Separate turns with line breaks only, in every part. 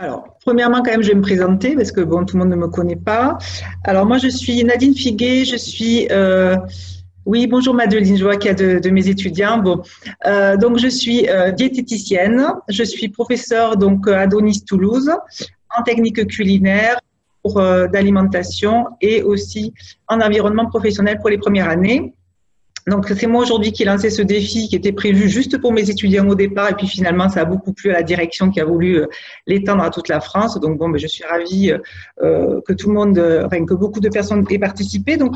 Alors, premièrement, quand même, je vais me présenter parce que bon, tout le monde ne me connaît pas. Alors, moi, je suis Nadine Figuet. Oui, bonjour Madeleine. Je vois qu'il y a de mes étudiants. Bon, donc je suis diététicienne. Je suis professeure donc à Adonis Toulouse en technique culinaire pour d'alimentation et aussi en environnement professionnel pour les premières années. Donc, c'est moi aujourd'hui qui ai lancé ce défi qui était prévu juste pour mes étudiants au départ. Et puis finalement, ça a beaucoup plu à la direction qui a voulu l'étendre à toute la France. Donc, bon, ben, je suis ravie que tout le monde, enfin, que beaucoup de personnes aient participé. Donc,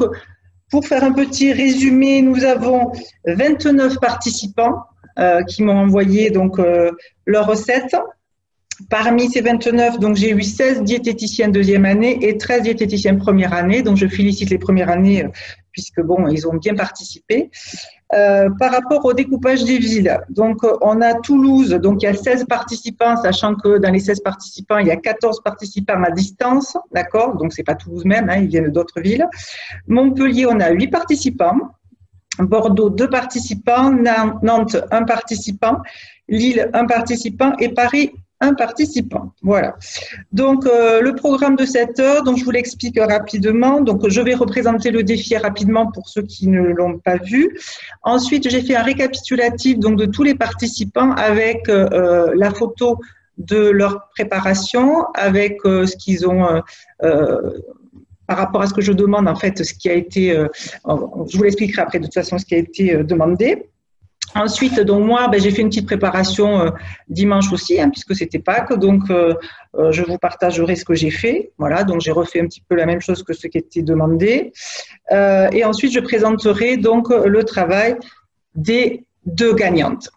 pour faire un petit résumé, nous avons 29 participants qui m'ont envoyé donc leurs recettes. Parmi ces 29, donc j'ai eu 16 diététiciens deuxième année et 13 diététiciens première année. Donc je félicite les premières années puisque bon, ils ont bien participé. Par rapport au découpage des villes, donc on a Toulouse, donc il y a 16 participants, sachant que dans les 16 participants, il y a 14 participants à distance, d'accord? Donc c'est pas Toulouse même, hein, ils viennent d'autres villes. Montpellier, on a 8 participants. Bordeaux, 2 participants. Nantes, 1 participant. Lille, 1 participant. Et Paris, 1 participant. Voilà. Donc, le programme de cette heure, donc je vous l'explique rapidement. Donc, je vais représenter le défi rapidement pour ceux qui ne l'ont pas vu. Ensuite, j'ai fait un récapitulatif donc de tous les participants avec la photo de leur préparation, avec ce qu'ils ont par rapport à ce que je demande, en fait, ce qui a été, je vous l'expliquerai après de toute façon ce qui a été demandé. Ensuite, donc moi, j'ai fait une petite préparation dimanche aussi, hein, puisque c'était Pâques, donc je vous partagerai ce que j'ai fait. Voilà, donc j'ai refait un petit peu la même chose que ce qui était demandé. Et ensuite, je présenterai donc le travail des 2 gagnantes.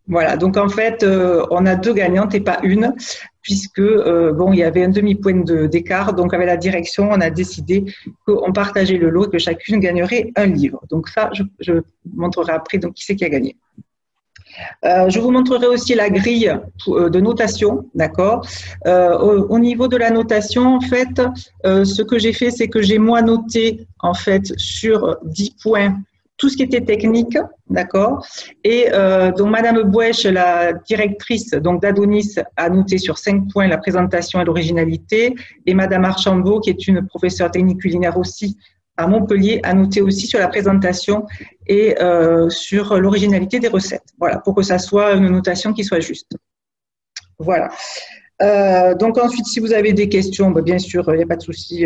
Voilà, donc en fait, on a 2 gagnantes et pas une, puisque bon, il y avait un demi-point d'écart. Donc avec la direction, on a décidé qu'on partageait le lot et que chacune gagnerait un livre. Donc ça, je montrerai après donc qui c'est qui a gagné. Je vous montrerai aussi la grille de notation, d'accord. Au niveau de la notation, en fait, ce que j'ai fait, c'est que j'ai moi noté en fait sur 10 points tout ce qui était technique, d'accord. Et donc Madame Bouèche, la directrice donc d'Adonis, a noté sur 5 points la présentation et l'originalité. Et Madame Archambault, qui est une professeure technique culinaire aussi à Montpellier, a noté aussi sur la présentation et sur l'originalité des recettes. Voilà, pour que ça soit une notation qui soit juste. Voilà. Donc ensuite, si vous avez des questions, bien sûr, il n'y a pas de souci,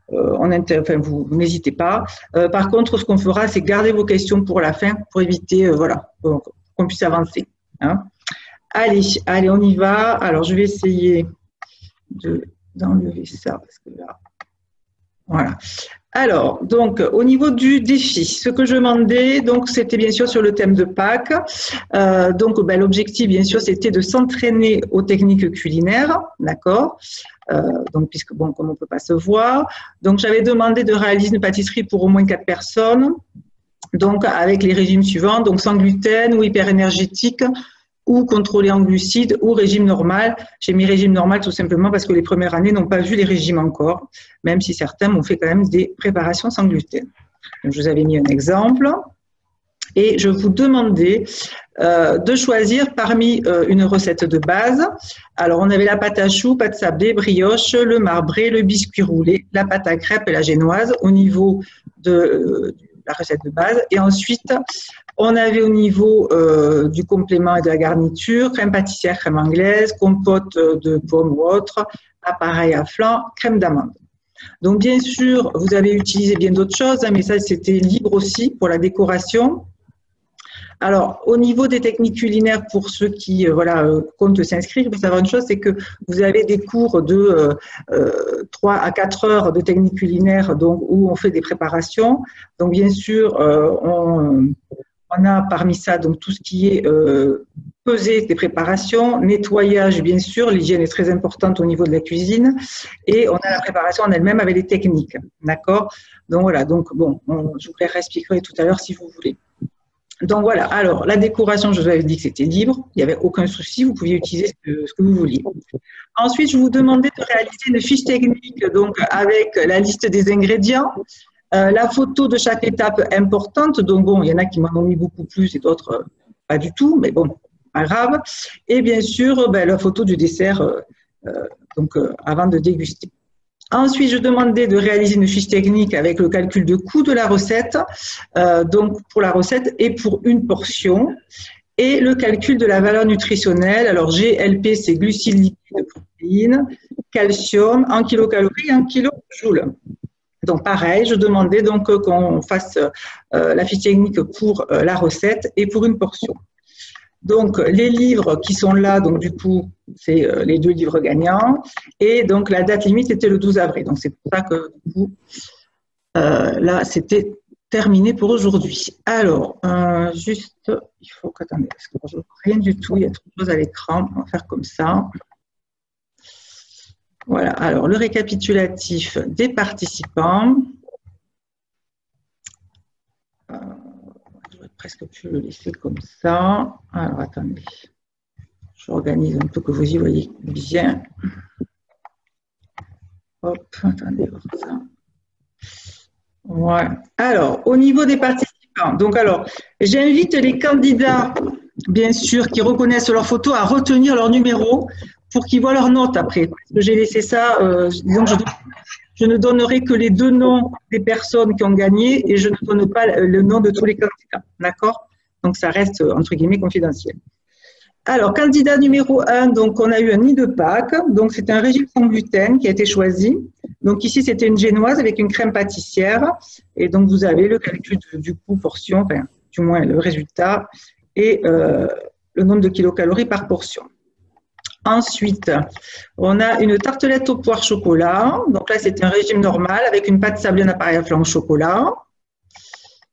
vous n'hésitez pas. Par contre, ce qu'on fera, c'est garder vos questions pour la fin, pour éviter, voilà, qu'on puisse avancer. Hein. Allez, on y va. Alors, je vais essayer d'enlever ça, parce que là, voilà. Alors, donc, au niveau du défi, ce que je demandais, donc, c'était bien sûr sur le thème de Pâques. Donc, l'objectif, bien sûr, c'était de s'entraîner aux techniques culinaires, d'accord. Donc, puisque, bon, comme on ne peut pas se voir. Donc, j'avais demandé de réaliser une pâtisserie pour au moins 4 personnes. Donc, avec les régimes suivants, donc sans gluten ou hyper-énergétique, ou contrôlé en glucides, ou régime normal. J'ai mis régime normal tout simplement parce que les premières années n'ont pas vu les régimes encore, même si certains m'ont fait quand même des préparations sans gluten. Donc, je vous avais mis un exemple. Et je vous demandais de choisir parmi une recette de base. Alors, on avait la pâte à choux, pâte sablée, brioche, le marbré, le biscuit roulé, la pâte à crêpes et la génoise au niveau de la recette de base. Et ensuite, on avait au niveau du complément et de la garniture, crème pâtissière, crème anglaise, compote de pommes ou autre, appareil à flan, crème d'amande. Donc, bien sûr, vous avez utilisé bien d'autres choses, hein, mais ça, c'était libre aussi pour la décoration. Alors, au niveau des techniques culinaires, pour ceux qui comptent s'inscrire, il faut savoir une chose, c'est que vous avez des cours de 3 à 4 heures de techniques culinaires donc, où on fait des préparations. Donc, bien sûr, on a parmi ça donc, tout ce qui est pesée des préparations, nettoyage, bien sûr, l'hygiène est très importante au niveau de la cuisine, et on a la préparation en elle-même avec les techniques, d'accord. Donc, voilà, donc, bon, je vous les réexpliquerai tout à l'heure si vous voulez. Donc voilà, alors la décoration, je vous avais dit que c'était libre, il n'y avait aucun souci, vous pouviez utiliser ce que vous vouliez. Ensuite, je vous demandais de réaliser une fiche technique donc avec la liste des ingrédients, la photo de chaque étape importante, donc bon, il y en a qui m'en ont mis beaucoup plus et d'autres pas du tout, mais bon, pas grave. Et bien sûr, la photo du dessert avant de déguster. Ensuite, je demandais de réaliser une fiche technique avec le calcul de coût de la recette, donc pour la recette et pour une portion, et le calcul de la valeur nutritionnelle. Alors, GLP, c'est glucides lipides, protéines, calcium, en kilocalories et en kilojoules. Donc, pareil, je demandais donc qu'on fasse la fiche technique pour la recette et pour une portion. Donc, les livres qui sont là, donc du coup, c'est les 2 livres gagnants. Et donc, la date limite était le 12 avril. Donc, c'est pour ça que, du coup, là, c'était terminé pour aujourd'hui. Alors, juste, il faut que, attendez, parce que je ne vois rien du tout, il y a trop de choses à l'écran. On va faire comme ça. Voilà, alors, le récapitulatif des participants. J'aurais presque pu le laisser comme ça. Alors, attendez. J'organise un peu que vous y voyez bien. Hop, attendez, voir ça. Ouais. Alors, au niveau des participants, donc alors, j'invite les candidats, bien sûr, qui reconnaissent leur photo, à retenir leur numéro pour qu'ils voient leur note après. Parce que j'ai laissé ça, disons que je ne donnerai que les 2 noms des personnes qui ont gagné et je ne donne pas le nom de tous les candidats. D'accord? Donc, ça reste, entre guillemets, confidentiel. Alors, candidat numéro 1, donc on a eu un nid de Pâques. Donc, c'est un régime sans gluten qui a été choisi. Donc, ici, c'était une génoise avec une crème pâtissière. Et donc, vous avez le calcul du coût portion, enfin, du moins le résultat, et le nombre de kilocalories par portion. Ensuite, on a une tartelette aux poires chocolat. Donc là, c'est un régime normal avec une pâte sablée en appareil à flan au chocolat.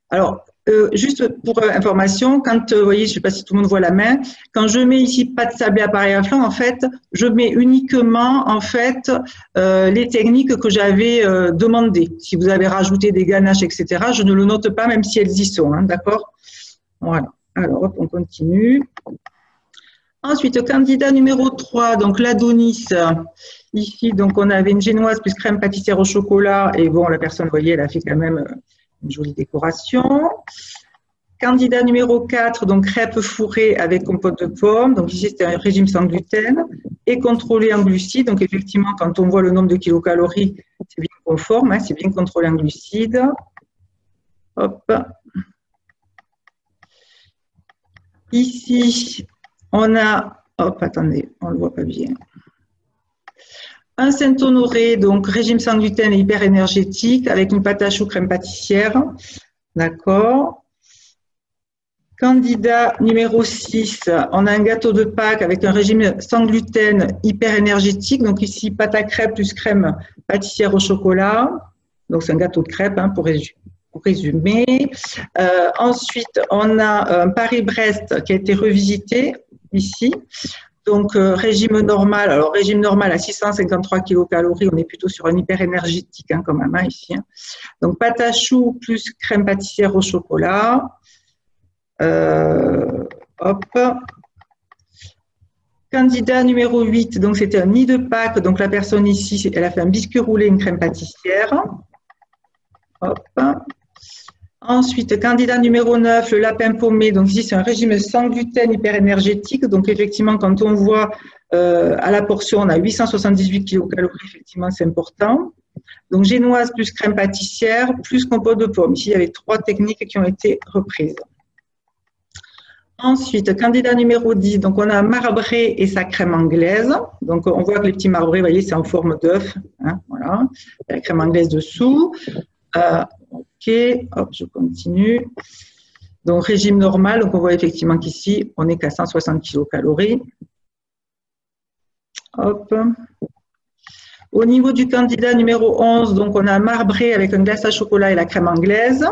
Alors, juste pour information, quand, vous voyez, je ne sais pas si tout le monde voit la main, quand je mets ici pâte sablée appareil à flan, en fait, je mets uniquement, en fait, les techniques que j'avais demandées. Si vous avez rajouté des ganaches, etc., je ne le note pas, même si elles y sont, hein, d'accord? Voilà. Alors, hop, on continue. Ensuite, candidat numéro 3, donc l'Adonis. Ici, donc, on avait une génoise plus crème pâtissière au chocolat. Et bon, la personne, vous voyez, elle a fait quand même une jolie décoration. Candidat numéro 4, donc crêpes fourrées avec compote de pommes. Donc ici, c'était un régime sans gluten et contrôlé en glucides. Donc effectivement, quand on voit le nombre de kilocalories, c'est bien conforme, hein, c'est bien contrôlé en glucides. Hop. Ici, on a, hop, attendez, on ne le voit pas bien. Un Saint-Honoré, donc régime sans gluten et hyper énergétique avec une pâte à choux crème pâtissière. D'accord. Candidat numéro 6, on a un gâteau de Pâques avec un régime sans gluten hyper énergétique. Donc ici, pâte à crêpes plus crème pâtissière au chocolat. Donc c'est un gâteau de crêpes, hein, pour résumer. Ensuite, on a un Paris-Brest qui a été revisité ici. Donc, régime normal. Alors, régime normal à 653 kilocalories, on est plutôt sur un hyper énergétique, hein, quand même, hein, ici. Hein. Donc, pâte à choux plus crème pâtissière au chocolat. Hop. Candidat numéro 8, donc c'était un nid de Pâques. Donc, la personne ici, elle a fait un biscuit roulé, une crème pâtissière. Hop. Ensuite, candidat numéro 9, le lapin paumé. Donc ici, c'est un régime sans gluten hyper énergétique. Donc effectivement, quand on voit à la portion, on a 878 kilocalories. Effectivement, c'est important. Donc génoise plus crème pâtissière plus compote de pommes. Ici, il y avait 3 techniques qui ont été reprises. Ensuite, candidat numéro 10, donc on a un marbré et sa crème anglaise. Donc on voit que les petits marbrés, vous voyez, c'est en forme d'œuf. Hein, voilà. La crème anglaise dessous. Ok, hop, je continue. Donc, régime normal, donc on voit effectivement qu'ici, on est qu'à 160 kilocalories. Hop. Au niveau du candidat numéro 11, donc on a un marbré avec une glace à chocolat et la crème anglaise.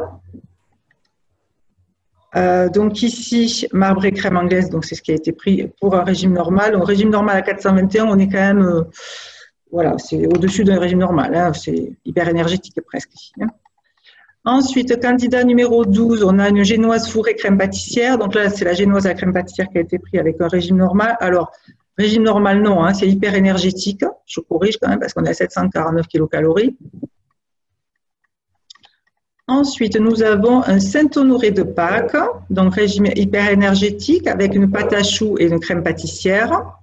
Donc ici, marbré crème anglaise, donc c'est ce qui a été pris pour un régime normal. Donc, régime normal à 421, on est quand même, voilà, c'est au-dessus d'un régime normal. Hein, c'est hyper énergétique presque ici. Hein. Ensuite, candidat numéro 12, on a une génoise fourrée crème pâtissière. Donc là, c'est la génoise à la crème pâtissière qui a été prise avec un régime normal. Alors, régime normal, non, hein, c'est hyper énergétique. Je corrige quand même parce qu'on est à 749 kilocalories. Ensuite, nous avons un Saint-Honoré de Pâques, donc régime hyper énergétique avec une pâte à choux et une crème pâtissière.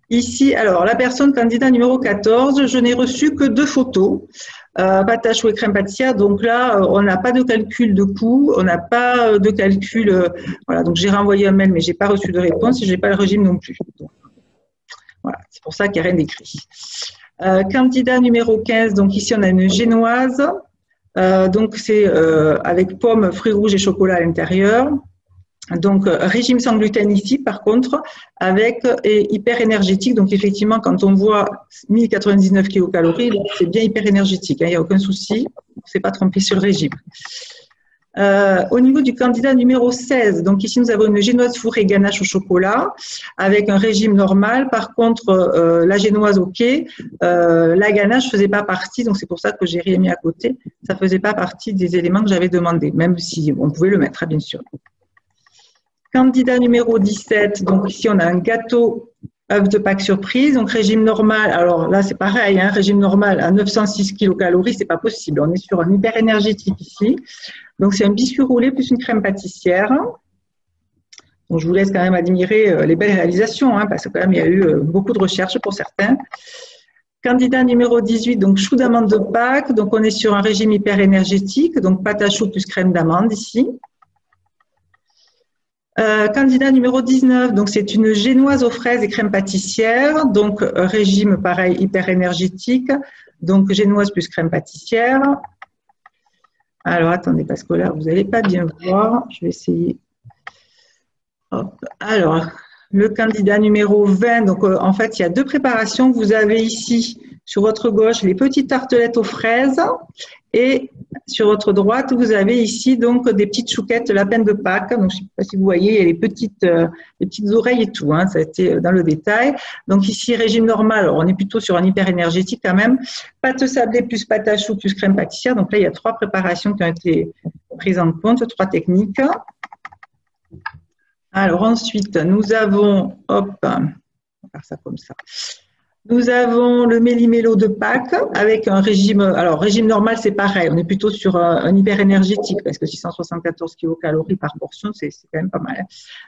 Ici, alors, la personne candidat numéro 14, je n'ai reçu que 2 photos, pâte à choux et crème pâtissière. Donc là, on n'a pas de calcul de coût, on n'a pas de calcul. Voilà, donc j'ai renvoyé un mail, mais je n'ai pas reçu de réponse et je n'ai pas le régime non plus. Donc, voilà, c'est pour ça qu'il n'y a rien d'écrit. Candidat numéro 15, donc ici, on a une génoise. Donc c'est avec pommes, fruits rouges et chocolat à l'intérieur. Donc, régime sans gluten ici, par contre, avec et hyper énergétique. Donc, effectivement, quand on voit 1099 kilocalories, c'est bien hyper énergétique. Il n'y a aucun souci. On ne s'est pas trompé sur le régime. Au niveau du candidat numéro 16, donc ici, nous avons une génoise fourrée ganache au chocolat avec un régime normal. Par contre, la génoise, OK. La ganache ne faisait pas partie, donc c'est pour ça que j'ai rien mis à côté. Ça ne faisait pas partie des éléments que j'avais demandé, même si on pouvait le mettre, bien sûr. Candidat numéro 17, donc ici on a un gâteau œuf de Pâques surprise, donc régime normal, alors là c'est pareil, hein, régime normal à 906 kilocalories, c'est pas possible, on est sur un hyper énergétique ici. Donc c'est un biscuit roulé plus une crème pâtissière. Donc je vous laisse quand même admirer les belles réalisations, hein, parce que quand même il y a eu beaucoup de recherches pour certains. Candidat numéro 18, donc chou d'amande de Pâques, donc on est sur un régime hyper énergétique, donc pâte à choux plus crème d'amande ici. Candidat numéro 19, donc c'est une génoise aux fraises et crème pâtissière, donc régime pareil hyper énergétique, donc génoise plus crème pâtissière. Alors attendez, parce que là vous n'allez pas bien voir, je vais essayer. Hop. Alors, le candidat numéro 20, donc en fait il y a 2 préparations. Vous avez ici sur votre gauche les petites tartelettes aux fraises et sur votre droite vous avez ici donc des petites chouquettes lapin de Pâques. Donc je ne sais pas si vous voyez, il y a les petites oreilles et tout, hein, ça a été dans le détail. Donc ici régime normal, alors on est plutôt sur un hyper énergétique quand même. Pâte sablée plus pâte à choux plus crème pâtissière. Donc là il y a 3 préparations qui ont été prises en compte, 3 techniques. Alors ensuite, nous avons, hop, on va faire ça comme ça. Nous avons le méli-mélo de Pâques avec un régime, alors régime normal c'est pareil, on est plutôt sur un hyper énergétique parce que 674 kilocalories par portion, c'est quand même pas mal.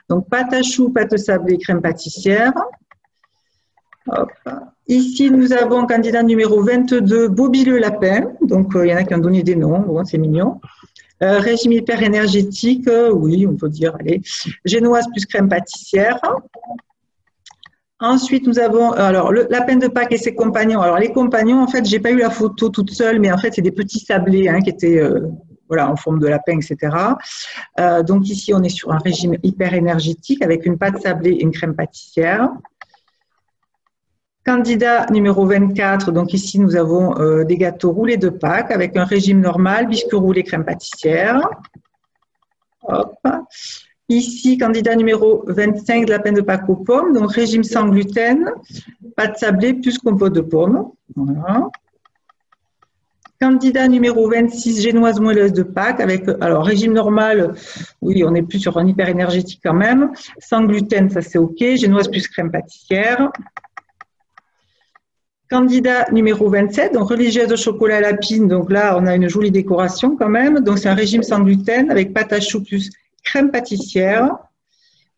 Donc pâte à choux, pâte sablée, crème pâtissière. Hop. Ici, nous avons candidat numéro 22, Bobby le lapin. Donc il y en a qui ont donné des noms, bon, c'est mignon. Régime hyper énergétique, oui, on peut dire, allez, génoise plus crème pâtissière. Ensuite, nous avons alors le lapin de Pâques et ses compagnons. Alors les compagnons, en fait, j'ai pas eu la photo toute seule, mais en fait, c'est des petits sablés hein, qui étaient voilà en forme de lapin, etc. Donc ici, on est sur un régime hyper énergétique avec une pâte sablée et une crème pâtissière. Candidat numéro 24, donc ici nous avons des gâteaux roulés de Pâques avec un régime normal, biscuits roulés, crème pâtissière. Hop. Ici, candidat numéro 25, de lapin de Pâques aux pommes, donc régime sans gluten, pâte sablée plus compote de pommes. Voilà. Candidat numéro 26, génoise moelleuse de Pâques avec alors régime normal, oui, on est plus sur un hyper énergétique quand même. Sans gluten, ça c'est OK. Génoise plus crème pâtissière. Candidat numéro 27, donc religieuse de chocolat à lapine. Donc là, on a une jolie décoration quand même. Donc c'est un régime sans gluten avec pâte à choux plus crème pâtissière.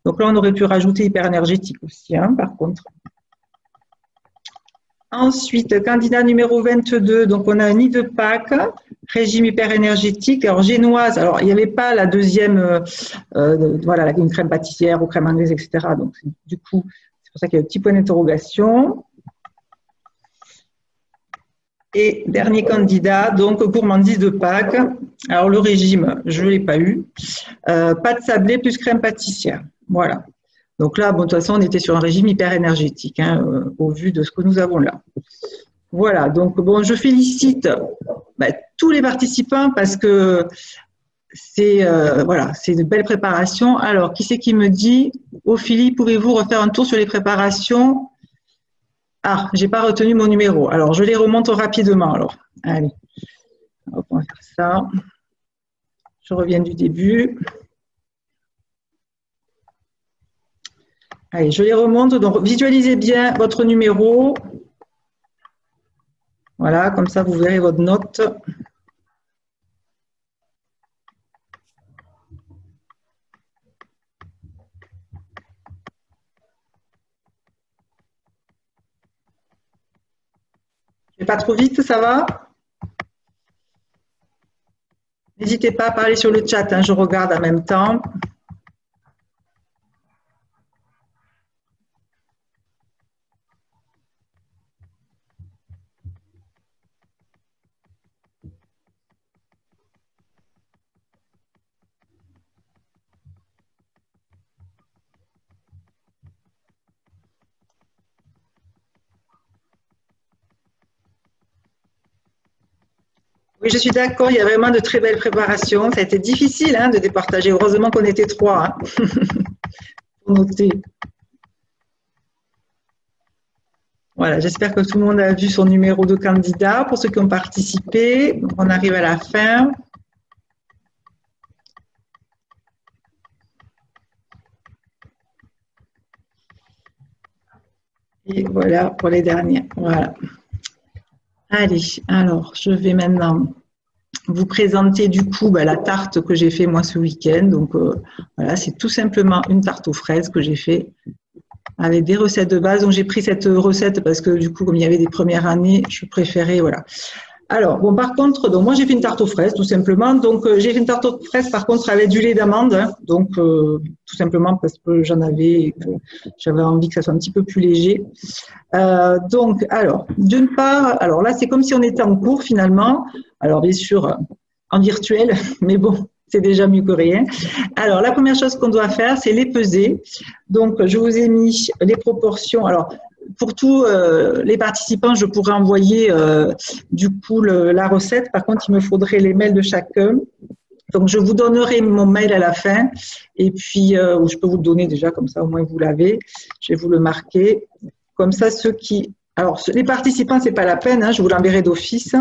Donc là, on aurait pu rajouter hyper énergétique aussi, hein, par contre. Ensuite, candidat numéro 22, donc on a un nid de Pâques, régime hyper énergétique. Alors génoise, alors il n'y avait pas la deuxième, voilà, une crème pâtissière ou crème anglaise, etc. Donc du coup, c'est pour ça qu'il y a un petit point d'interrogation. Et dernier candidat, donc gourmandise de Pâques. Alors le régime, je ne l'ai pas eu. Pâte sablée plus crème pâtissière. Voilà. Donc là, bon, de toute façon, on était sur un régime hyper énergétique, hein, au vu de ce que nous avons là. Voilà, donc bon, je félicite tous les participants parce que c'est voilà, c'est une belle préparation. Alors, qui c'est qui me dit, Ophélie, pouvez-vous refaire un tour sur les préparations? Ah, j'ai pas retenu mon numéro. Alors, je les remonte rapidement. Alors, allez, hop, on va faire ça. Je reviens du début. Allez, je les remonte. Donc, visualisez bien votre numéro. Voilà, comme ça, vous verrez votre note. vais pas trop vite, ça va? N'hésitez pas à parler sur le chat, hein, je regarde en même temps. Oui, je suis d'accord, il y a vraiment de très belles préparations. Ça a été difficile hein, de départager. Heureusement qu'on était trois hein, pour noter. Voilà, j'espère que tout le monde a vu son numéro de candidat. Pour ceux qui ont participé, on arrive à la fin. Et voilà pour les derniers. Voilà. Allez, alors, je vais maintenant vous présenter du coup la tarte que j'ai fait moi ce week-end. Donc, voilà, c'est tout simplement une tarte aux fraises que j'ai fait avec des recettes de base. Donc, j'ai pris cette recette parce que du coup, comme il y avait des premières années, je préférais, voilà. Alors, bon, par contre, donc moi, j'ai fait une tarte aux fraises, tout simplement. Donc, j'ai fait une tarte aux fraises, par contre, avec du lait d'amande. Hein, donc, tout simplement parce que j'en avais et que j'avais envie que ça soit un petit peu plus léger. Donc, alors, d'une part, alors là, c'est comme si on était en cours, finalement. Alors, bien sûr, en virtuel, mais bon, c'est déjà mieux que rien. Alors, la première chose qu'on doit faire, c'est les peser. Donc, je vous ai mis les proportions. Alors, pour tous les participants, je pourrais envoyer du coup la recette. Par contre, il me faudrait les mails de chacun. Donc, je vous donnerai mon mail à la fin. Et puis, ou je peux vous le donner déjà, comme ça, au moins, vous l'avez. Je vais vous le marquer. Comme ça, ceux qui… Alors, les participants, ce n'est pas la peine. Hein, je vous l'enverrai d'office.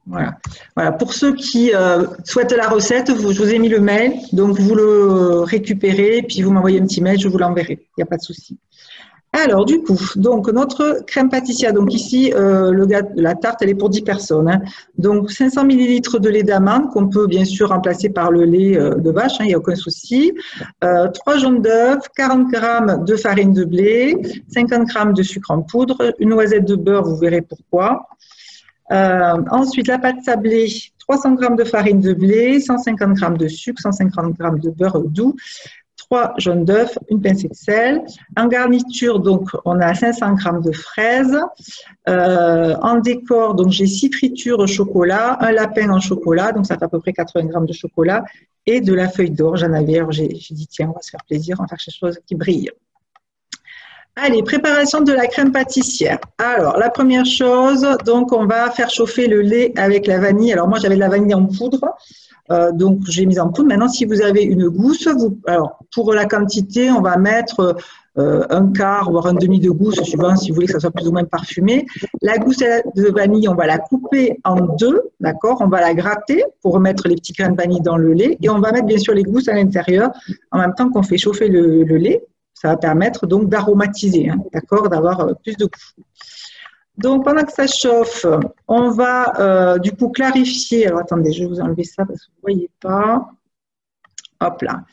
Voilà. Voilà. Pour ceux qui souhaitent la recette, je vous ai mis le mail, donc vous le récupérez, puis vous m'envoyez un petit mail, je vous l'enverrai. Il n'y a pas de souci. Alors, du coup, donc notre crème pâtissière, donc ici, la tarte, elle est pour 10 personnes. Hein. Donc, 500 ml de lait d'amande qu'on peut bien sûr remplacer par le lait de vache, il n'y a aucun souci. 3 jaunes d'œufs, 40 g de farine de blé, 50 g de sucre en poudre, une noisette de beurre, vous verrez pourquoi. Ensuite, la pâte sablée, 300 g de farine de blé, 150 g de sucre, 150 g de beurre doux, 3 jaunes d'œufs, une pincée de sel. En garniture, donc, on a 500 g de fraises. En décor, donc, j'ai 6 fritures au chocolat, un lapin en chocolat, donc ça fait à peu près 80 g de chocolat, et de la feuille d'or. J'en avais, alors j'ai dit, tiens, on va se faire plaisir, on va faire quelque chose qui brille. Allez, préparation de la crème pâtissière. Alors, la première chose, donc, on va faire chauffer le lait avec la vanille. Alors, moi, j'avais de la vanille en poudre, donc j'ai mis en poudre. Maintenant, si vous avez une gousse, alors, pour la quantité, on va mettre un quart, voire un demi de gousse, suivant si vous voulez que ça soit plus ou moins parfumé. La gousse de vanille, on va la couper en deux, d'accord? On va la gratter pour remettre les petits grains de vanille dans le lait. Et on va mettre, bien sûr, les gousses à l'intérieur en même temps qu'on fait chauffer le lait. Ça va permettre donc d'aromatiser, hein, d'accord, d'avoir plus de goût. Donc, pendant que ça chauffe, on va du coup clarifier. Alors, attendez, je vais vous enlever ça parce que vous ne voyez pas. Hop là.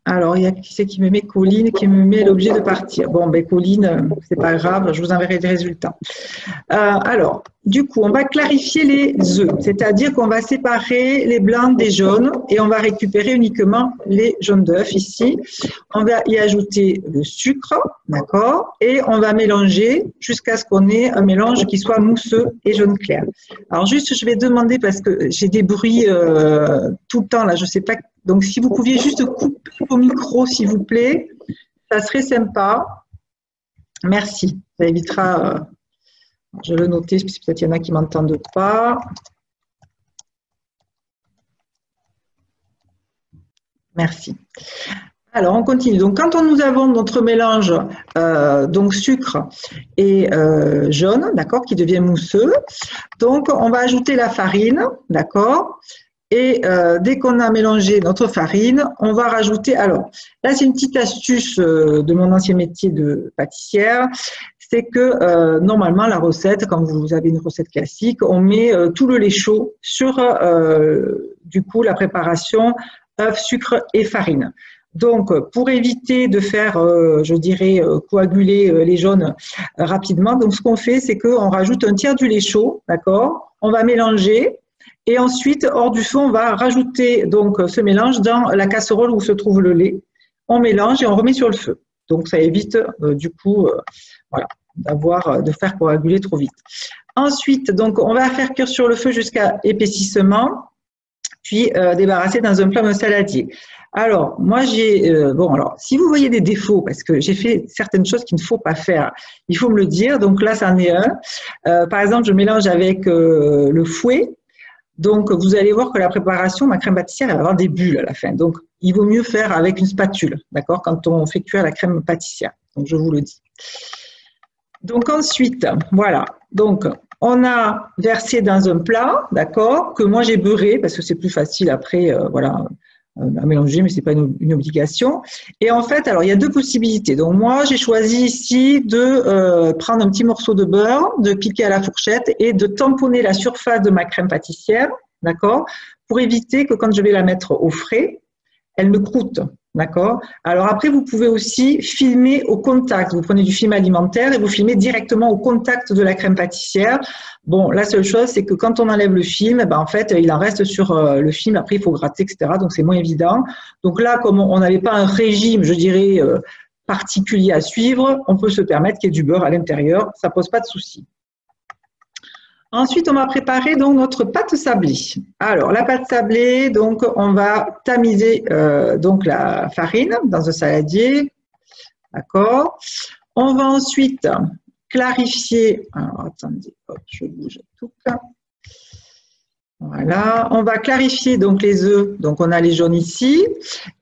Alors, il y a qui c'est qui me met Colline, qui me met l'objet de partir. Bon, ben Colline, c'est pas grave, je vous enverrai des résultats. Alors, du coup, on va clarifier les œufs, c'est-à-dire qu'on va séparer les blancs des jaunes et on va récupérer uniquement les jaunes d'œufs ici. On va y ajouter le sucre, d'accord, et on va mélanger jusqu'à ce qu'on ait un mélange qui soit mousseux et jaune clair. Alors, juste, je vais demander parce que j'ai des bruits tout le temps là, je sais pas. Donc, si vous pouviez juste couper vos micros, s'il vous plaît, ça serait sympa. Merci. Ça évitera, je vais le noter, parce que peut-être il y en a qui ne m'entendent pas. Merci. Alors, on continue. Donc, quand nous avons notre mélange, donc sucre et jaune, d'accord, qui devient mousseux, donc on va ajouter la farine, d'accord. Et dès qu'on a mélangé notre farine, on va rajouter… Alors, là, c'est une petite astuce de mon ancien métier de pâtissière. C'est que normalement, la recette, quand vous avez une recette classique, on met tout le lait chaud sur, du coup, la préparation œufs, sucre et farine. Donc, pour éviter de faire, je dirais, coaguler les jaunes rapidement, donc ce qu'on fait, c'est qu'on rajoute un tiers du lait chaud, d'accord? On va mélanger et ensuite, hors du feu, on va rajouter donc ce mélange dans la casserole où se trouve le lait. On mélange et on remet sur le feu. Donc, ça évite du coup, voilà, de faire coaguler trop vite. Ensuite, donc, on va faire cuire sur le feu jusqu'à épaississement, puis débarrasser dans un plat de saladier. Alors, moi, alors, si vous voyez des défauts, parce que j'ai fait certaines choses qu'il ne faut pas faire, il faut me le dire. Donc là, c'en est un. Par exemple, je mélange avec le fouet. Donc, vous allez voir que la préparation, ma crème pâtissière, elle va avoir des bulles à la fin. Donc, il vaut mieux faire avec une spatule, d'accord, quand on fait cuire la crème pâtissière. Donc, je vous le dis. Donc, ensuite, voilà. Donc, on a versé dans un plat, d'accord, que moi j'ai beurré parce que c'est plus facile après, voilà, à mélanger, mais c'est pas une obligation. Et en fait, alors il y a deux possibilités. Donc moi, j'ai choisi ici de prendre un petit morceau de beurre, de piquer à la fourchette et de tamponner la surface de ma crème pâtissière, d'accord, pour éviter que quand je vais la mettre au frais, elle me croûte. D'accord. Alors après, vous pouvez aussi filmer au contact. Vous prenez du film alimentaire et vous filmez directement au contact de la crème pâtissière. Bon, la seule chose, c'est que quand on enlève le film, ben, en fait, il en reste sur le film. Après, il faut gratter, etc. Donc, c'est moins évident. Donc là, comme on n'avait pas un régime, je dirais, particulier à suivre, on peut se permettre qu'il y ait du beurre à l'intérieur. Ça pose pas de souci. Ensuite, on va préparer donc notre pâte sablée. Alors, la pâte sablée, donc on va tamiser donc la farine dans un saladier, d'accord. On va ensuite clarifier. Alors, attendez, hop, je bouge tout. Voilà, on va clarifier donc les œufs. Donc, on a les jaunes ici.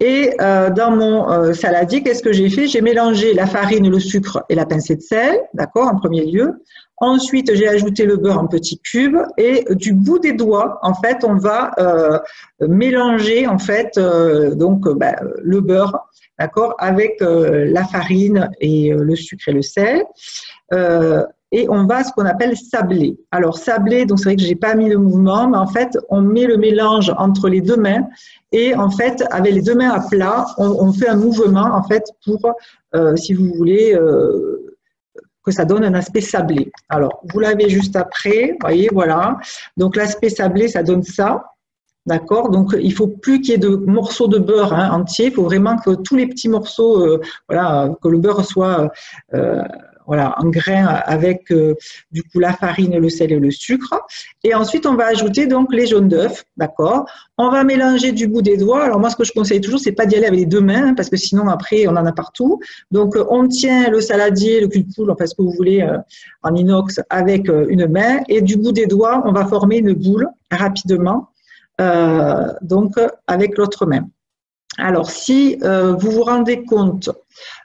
Et dans mon saladier, qu'est-ce que j'ai fait? J'ai mélangé la farine, le sucre et la pincée de sel, d'accord, en premier lieu. Ensuite, j'ai ajouté le beurre en petits cubes et du bout des doigts, en fait, on va mélanger en fait le beurre, d'accord, avec la farine et le sucre et le sel. Et on va ce qu'on appelle sabler. Alors sabler, donc c'est vrai que j'ai pas mis le mouvement, mais en fait, on met le mélange entre les deux mains et en fait, avec les deux mains à plat, on fait un mouvement en fait pour, si vous voulez, que ça donne un aspect sablé. Alors, vous l'avez juste après, vous voyez, voilà. Donc, l'aspect sablé, ça donne ça. D'accord? Donc, il ne faut plus qu'il y ait de morceaux de beurre entier. Il faut vraiment que tous les petits morceaux, voilà, que le beurre soit voilà, en grain avec du coup la farine, le sel et le sucre. Et ensuite, on va ajouter donc les jaunes d'œufs. D'accord? On va mélanger du bout des doigts. Alors, moi, ce que je conseille toujours, c'est pas d'y aller avec les deux mains, parce que sinon, après, on en a partout. Donc, on tient le saladier, le cul de poule, enfin, ce que vous voulez, en inox, avec une main. Et du bout des doigts, on va former une boule rapidement. Donc avec l'autre main. Alors, si vous vous rendez compte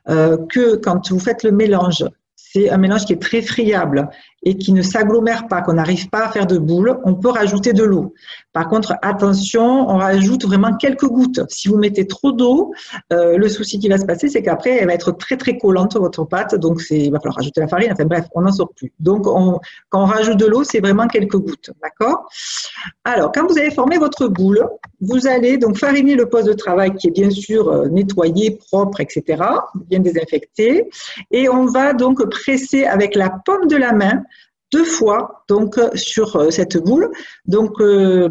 que quand vous faites le mélange, c'est un mélange qui est très friable et qui ne s'agglomère pas, qu'on n'arrive pas à faire de boule, on peut rajouter de l'eau. Par contre, attention, on rajoute vraiment quelques gouttes. Si vous mettez trop d'eau, le souci qui va se passer, c'est qu'après, elle va être très très collante, votre pâte, donc il va falloir rajouter la farine, enfin bref, on n'en sort plus. Donc, quand on rajoute de l'eau, c'est vraiment quelques gouttes, d'accord? Alors, quand vous avez formé votre boule, vous allez donc fariner le poste de travail qui est bien sûr nettoyé, propre, etc., bien désinfecté, et on va donc presser avec la paume de la main 2 fois donc sur cette boule. Donc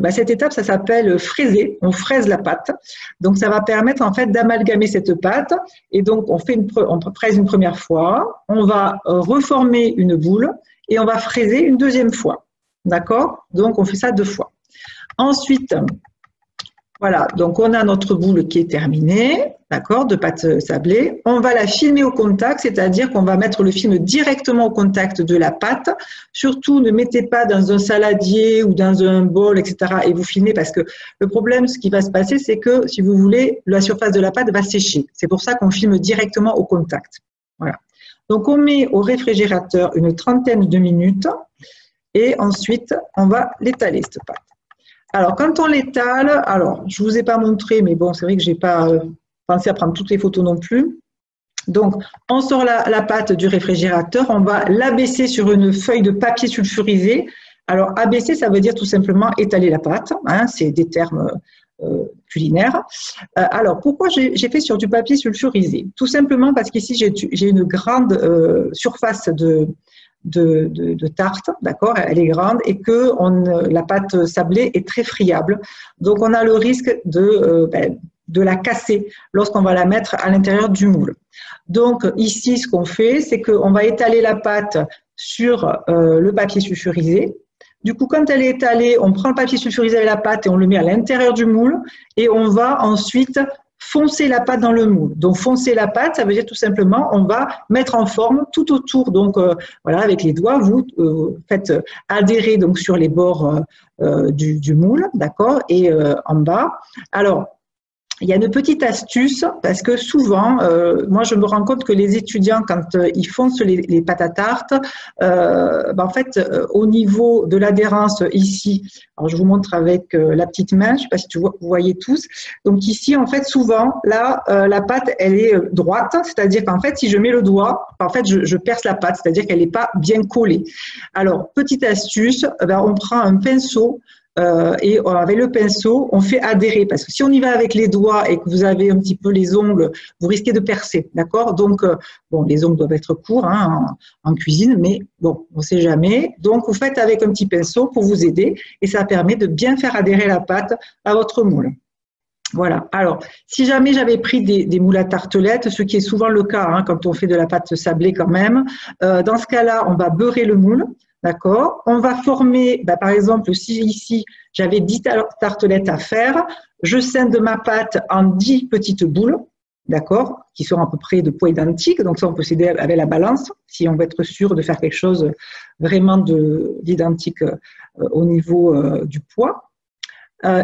cette étape, ça s'appelle fraiser. On fraise la pâte. Donc ça va permettre en fait d'amalgamer cette pâte. Et donc on fraise une première fois, on va reformer une boule et on va fraiser une deuxième fois. D'accord? Donc on fait ça 2 fois. Ensuite, voilà, donc on a notre boule qui est terminée, d'accord, de pâte sablée. On va la filmer au contact, c'est-à-dire qu'on va mettre le film directement au contact de la pâte. Surtout, ne mettez pas dans un saladier ou dans un bol, etc. et vous filmez parce que le problème, ce qui va se passer, c'est que, si vous voulez, la surface de la pâte va sécher. C'est pour ça qu'on filme directement au contact. Voilà. Donc, on met au réfrigérateur une trentaine de minutes et ensuite, on va l'étaler, cette pâte. Alors, quand on l'étale, alors, je ne vous ai pas montré, mais bon, c'est vrai que je n'ai pas pensé à prendre toutes les photos non plus. Donc, on sort la pâte du réfrigérateur, on va l'abaisser sur une feuille de papier sulfurisé. Alors, abaisser, ça veut dire tout simplement étaler la pâte, hein, c'est des termes culinaire. Alors, pourquoi j'ai fait sur du papier sulfurisé? Tout simplement parce qu'ici, j'ai une grande surface de tarte, d'accord, elle est grande et que la pâte sablée est très friable. Donc, on a le risque de la casser lorsqu'on va la mettre à l'intérieur du moule. Donc, ici, ce qu'on fait, c'est qu'on va étaler la pâte sur le papier sulfurisé. Du coup, quand elle est étalée, on prend le papier sulfurisé avec la pâte et on le met à l'intérieur du moule et on va ensuite foncer la pâte dans le moule. Donc, foncer la pâte, ça veut dire tout simplement, on va mettre en forme tout autour. Donc, voilà, avec les doigts, vous faites adhérer donc sur les bords du moule, d'accord, et en bas. Alors, il y a une petite astuce parce que souvent, moi je me rends compte que les étudiants, quand ils foncent les pâtes à tarte, en fait, au niveau de l'adhérence ici, alors je vous montre avec la petite main, je ne sais pas si vous voyez tous. Donc ici, en fait, souvent, là, la pâte, elle est droite, c'est-à-dire qu'en fait, si je mets le doigt, en fait, je perce la pâte, c'est-à-dire qu'elle n'est pas bien collée. Alors, petite astuce, on prend un pinceau. Et avec le pinceau, on fait adhérer parce que si on y va avec les doigts et que vous avez un petit peu les ongles, vous risquez de percer, d'accord? Donc, bon, les ongles doivent être courts en cuisine, mais bon, on ne sait jamais. Donc, vous faites avec un petit pinceau pour vous aider et ça permet de bien faire adhérer la pâte à votre moule. Voilà. Alors, si jamais j'avais pris des moules à tartelettes, ce qui est souvent le cas quand on fait de la pâte sablée quand même, dans ce cas-là, on va beurrer le moule. D'accord. On va former, par exemple, si ici j'avais 10 tartelettes à faire, je scinde ma pâte en 10 petites boules, d'accord, qui sont à peu près de poids identique. Donc ça, on peut s'aider avec la balance si on veut être sûr de faire quelque chose vraiment d'identique au niveau du poids.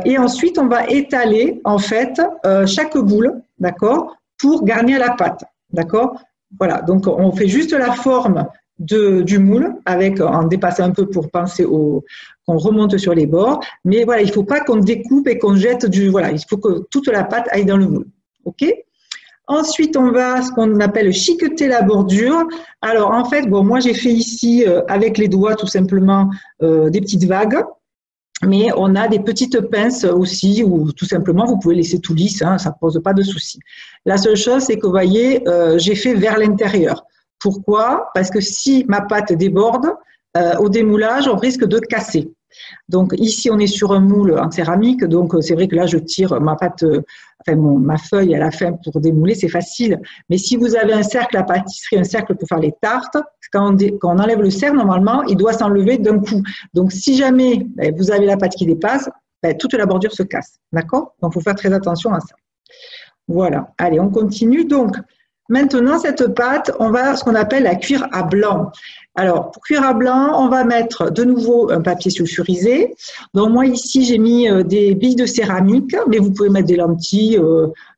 Et ensuite, on va étaler en fait chaque boule, d'accord, pour garnir la pâte, d'accord. Voilà. Donc on fait juste la forme du moule en dépassant un peu pour penser qu'on remonte sur les bords, mais voilà, il ne faut pas qu'on découpe et qu'on jette voilà, il faut que toute la pâte aille dans le moule, ok. Ensuite, on va ce qu'on appelle chiqueter la bordure. Alors en fait, bon, moi j'ai fait ici avec les doigts tout simplement des petites vagues, mais on a des petites pinces aussi ou tout simplement vous pouvez laisser tout lisse, ça ne pose pas de souci. La seule chose, c'est que vous voyez, j'ai fait vers l'intérieur. Pourquoi? Parce que si ma pâte déborde, au démoulage, on risque de casser. Donc ici, on est sur un moule en céramique, donc c'est vrai que là, je tire ma pâte, ma feuille à la fin pour démouler, c'est facile. Mais si vous avez un cercle à pâtisserie, un cercle pour faire les tartes, quand on enlève le cercle, normalement, il doit s'enlever d'un coup. Donc si jamais vous avez la pâte qui dépasse, toute la bordure se casse. D'accord? Donc il faut faire très attention à ça. Voilà. Allez, on continue. Donc, maintenant, cette pâte, on va ce qu'on appelle la cuire à blanc. Alors, pour cuire à blanc, on va mettre de nouveau un papier sulfurisé. Donc, moi, ici, j'ai mis des billes de céramique, mais vous pouvez mettre des lentilles,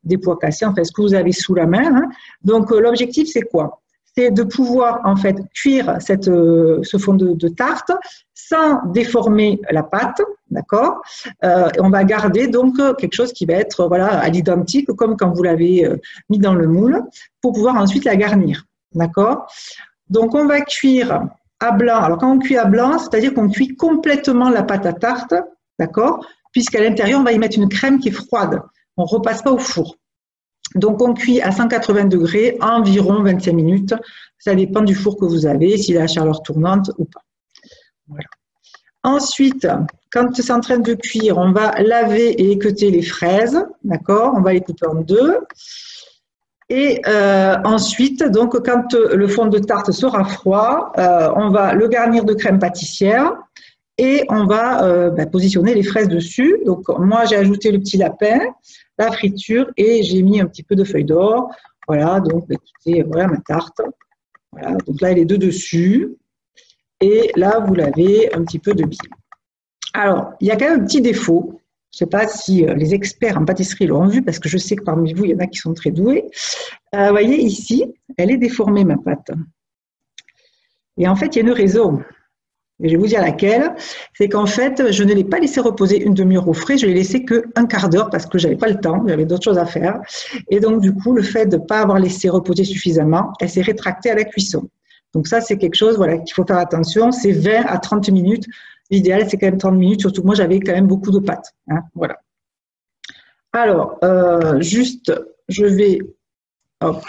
des pois cassés, enfin, ce que vous avez sous la main. Donc, l'objectif, c'est quoi? C'est de pouvoir, en fait, cuire ce fond de tarte sans déformer la pâte, d'accord? On va garder donc quelque chose qui va être voilà, à l'identique, comme quand vous l'avez mis dans le moule, pour pouvoir ensuite la garnir, d'accord? Donc, on va cuire à blanc. Alors, quand on cuit à blanc, c'est-à-dire qu'on cuit complètement la pâte à tarte, d'accord? Puisqu'à l'intérieur, on va y mettre une crème qui est froide. On ne repasse pas au four. Donc, on cuit à 180 degrés environ 25 minutes. Ça dépend du four que vous avez, s'il a la chaleur tournante ou pas. Voilà. Ensuite, quand c'est en train de cuire, on va laver et équeuter les fraises. D'accord? On va les couper en deux. Et ensuite, donc, quand le fond de tarte sera froid, on va le garnir de crème pâtissière et on va positionner les fraises dessus. Donc, moi, j'ai ajouté le petit lapin, la friture et j'ai mis un petit peu de feuilles d'or. Voilà, donc, écoutez, voilà ma tarte. Voilà, donc là, elle est de dessus. Et là, vous l'avez un petit peu de billes. Alors, il y a quand même un petit défaut. Je ne sais pas si les experts en pâtisserie l'auront vu, parce que je sais que parmi vous, il y en a qui sont très doués. Vous voyez ici, elle est déformée, ma pâte. Et en fait, il y a une raison. Et je vais vous dire laquelle. C'est qu'en fait, je ne l'ai pas laissé reposer une demi-heure au frais, je l'ai laissé qu'un quart d'heure parce que je n'avais pas le temps, j'avais d'autres choses à faire. Et donc, du coup, le fait de ne pas avoir laissé reposer suffisamment, elle s'est rétractée à la cuisson. Donc ça, c'est quelque chose voilà, qu'il faut faire attention. C'est 20 à 30 minutes. L'idéal, c'est quand même 30 minutes, surtout que moi, j'avais quand même beaucoup de pâtes. Voilà. Alors, juste, je vais hop,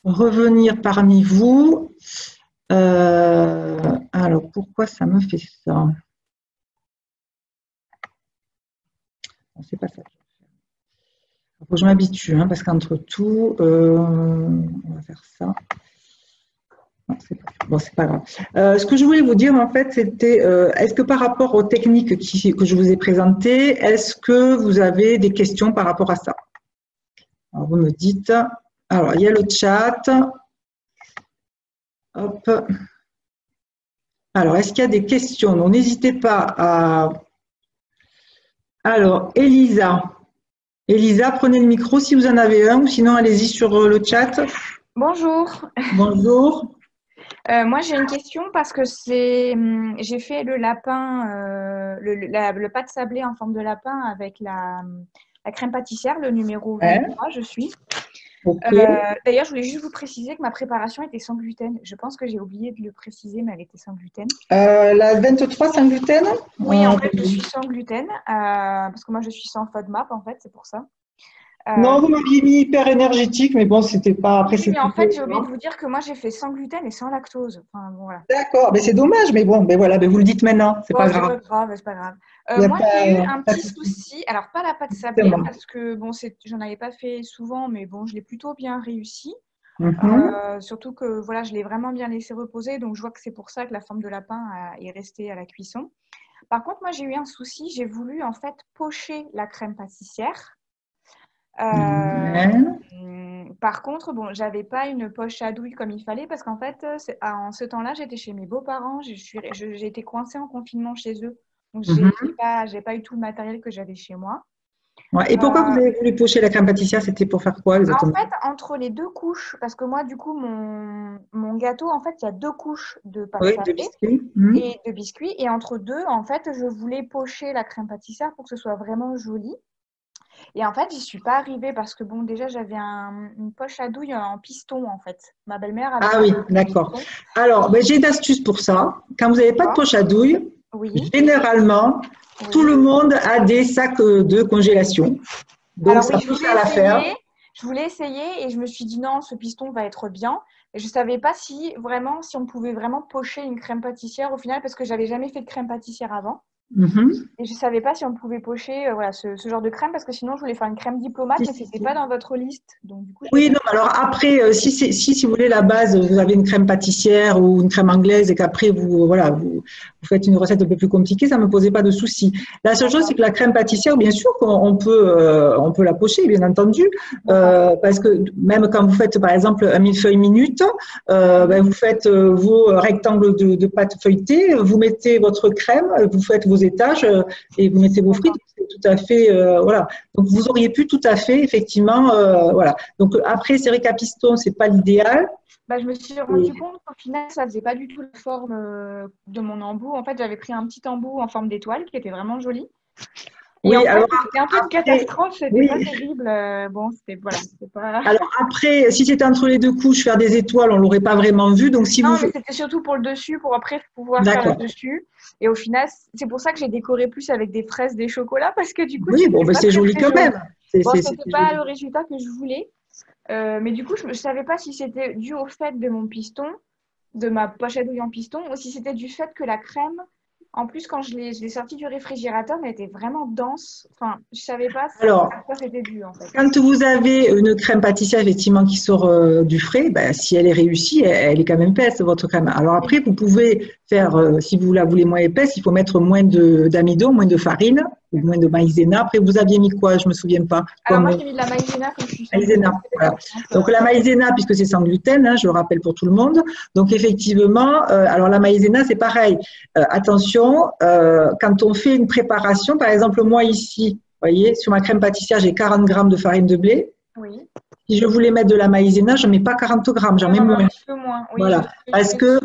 revenir parmi vous. Alors, pourquoi ça me fait ça? C'est pas ça. Il faut que je m'habitue, hein, parce qu'entre tout, on va faire ça. Non, c'est pas grave. Ce que je voulais vous dire, en fait, c'était, est-ce que par rapport aux techniques que je vous ai présentées, est-ce que vous avez des questions par rapport à ça? Alors, vous me dites. Alors, il y a le chat. Hop. Alors, est-ce qu'il y a des questions? Donc, n'hésitez pas à… Alors, Elisa. Elisa, prenez le micro si vous en avez un, ou sinon, allez-y sur le chat.
Bonjour.
Bonjour.
Moi, j'ai une question parce que j'ai fait le lapin, le pâte sablé en forme de lapin avec la crème pâtissière, le numéro 23, je suis.
Okay.
D'ailleurs, je voulais juste vous préciser que ma préparation était sans gluten. Je pense que j'ai oublié de le préciser, mais elle était sans gluten.
La 23 sans gluten?
Oui, en fait, je suis sans gluten parce que moi, je suis sans FODMAP, en fait, c'est pour ça.
Non, vous m'aviez mis hyper énergétique, mais bon, c'était pas… Après,
oui, mais en fait, j'ai oublié de vous dire que moi, j'ai fait sans gluten et sans lactose. Enfin, bon, voilà.
D'accord, mais c'est dommage, mais bon, ben voilà, ben vous le dites maintenant, c'est pas grave.
C'est pas grave, c'est pas grave. Moi, j'ai eu un petit souci. Alors, pas la pâte sablée, parce que bon, j'en avais pas fait souvent, mais bon, je l'ai plutôt bien réussi. Surtout que voilà, je l'ai vraiment bien laissé reposer, donc je vois que c'est pour ça que la forme de lapin est restée à la cuisson. Par contre, moi, j'ai eu un souci. J'ai voulu en fait pocher la crème pâtissière. Par contre, bon, j'avais pas une poche à douille comme il fallait parce qu'en fait, en ce temps-là, j'étais chez mes beaux-parents. J'ai été coincée en confinement chez eux. Donc, j'ai pas eu tout le matériel que j'avais chez moi.
Ouais. Et pourquoi vous avez voulu pocher la crème pâtissière? C'était pour faire quoi exactement?
En fait, entre les deux couches, parce que moi, du coup, mon gâteau, en fait, il y a deux couches de pâte sablée et de biscuits. Et entre deux, en fait, je voulais pocher la crème pâtissière pour que ce soit vraiment joli. Et en fait, j'y suis pas arrivée parce que, bon, déjà, j'avais une poche à douille en piston, en fait. Ma belle-mère avait…
Ah oui, d'accord. Alors, ben, j'ai une astuce pour ça. Quand vous n'avez pas de poche à douille, généralement, tout le monde a des sacs de congélation. Donc,
alors,
ça peut faire l'affaire.
Je voulais essayer et je me suis dit non, ce piston va être bien. Et je ne savais pas si on pouvait vraiment pocher une crème pâtissière au final parce que j'avais jamais fait de crème pâtissière avant. Et je ne savais pas si on pouvait pocher voilà, ce genre de crème parce que sinon je voulais faire une crème diplomate mais ce n'était pas dans votre liste. Donc, du coup,
oui, non, alors après, si vous voulez la base, vous avez une crème pâtissière ou une crème anglaise et qu'après vous faites une recette un peu plus compliquée, ça ne me posait pas de souci. La seule chose, c'est que la crème pâtissière, bien sûr qu'on peut la pocher, bien entendu, parce que même quand vous faites par exemple un millefeuille minute, vous faites vos rectangles de pâte feuilletée, vous mettez votre crème, vous faites vos étages et vous mettez vos frites. C'est tout à fait voilà. Donc vous auriez pu tout à fait effectivement voilà. Donc après c'est vrai qu'à piston c'est pas l'idéal.
Je me suis rendu compte qu'au final ça faisait pas du tout la forme de mon embout. En fait j'avais pris un petit embout en forme d'étoile qui était vraiment joli. Et en fait, c'était un peu une catastrophe, c'était pas terrible. Bon, c'était pas…
Alors après, si c'était entre les deux couches, faire des étoiles, on l'aurait pas vraiment vu. Donc si
non, mais c'était surtout pour le dessus, pour après pouvoir faire le dessus. Et au final, c'est pour ça que j'ai décoré plus avec des fraises, des chocolats, parce que du coup,
oui, bon, c'est joli quand même.
Bon, c'était pas le résultat que je voulais, mais du coup, je savais pas si c'était dû au fait de mon piston, de ma poche à douille en piston, ou si c'était du fait que la crème. En plus, quand je l'ai sortie du réfrigérateur, elle était vraiment dense. Enfin, je savais pas à quoi c'était dû, en fait.
Quand vous avez une crème pâtissière, effectivement, qui sort du frais, si elle est réussie, elle est quand même épaisse, votre crème. Alors après, vous pouvez faire, si vous la voulez moins épaisse, il faut mettre moins d'amidon, moins de farine, ou moins de maïzena. Après, vous aviez mis quoi? Je me souviens pas.
Alors moi, j'ai mis de la maïzena comme je suis sans
gluten. Voilà. Donc la maïzena, puisque c'est sans gluten, hein, je le rappelle pour tout le monde. Donc effectivement, alors la maïzena, c'est pareil. Attention, quand on fait une préparation, par exemple, moi ici, vous voyez, sur ma crème pâtissière, j'ai 40 grammes de farine de blé.
Oui.
Si je voulais mettre de la maïzena, je ne mets pas 40 grammes, j'en mets moins.
Un peu moins. Oui,
voilà. Parce que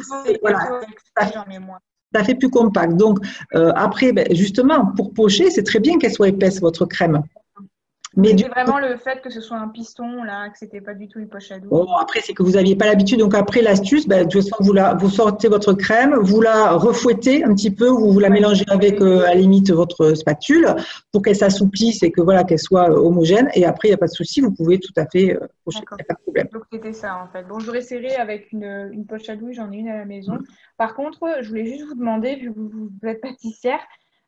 ça fait plus compact. Donc après, justement, pour pocher, c'est très bien qu'elle soit épaisse, votre crème.
Mais c'était vraiment le fait que ce soit un piston, là, que c'était pas du tout une poche à douille.
Bon, après, c'est que vous n'aviez pas l'habitude. Donc, après, l'astuce, ben, de toute façon, vous sortez votre crème, vous la refouettez un petit peu, vous la mélangez avec, à la limite, votre spatule pour qu'elle s'assouplisse et que, voilà, qu'elle soit homogène. Et après, il n'y a pas de souci, vous pouvez tout à fait pocher. Il n'y a pas de problème.
Donc, c'était ça, en fait. Bon, j'aurais serré avec une poche à douille, j'en ai une à la maison. Par contre, je voulais juste vous demander, vu que vous êtes pâtissière,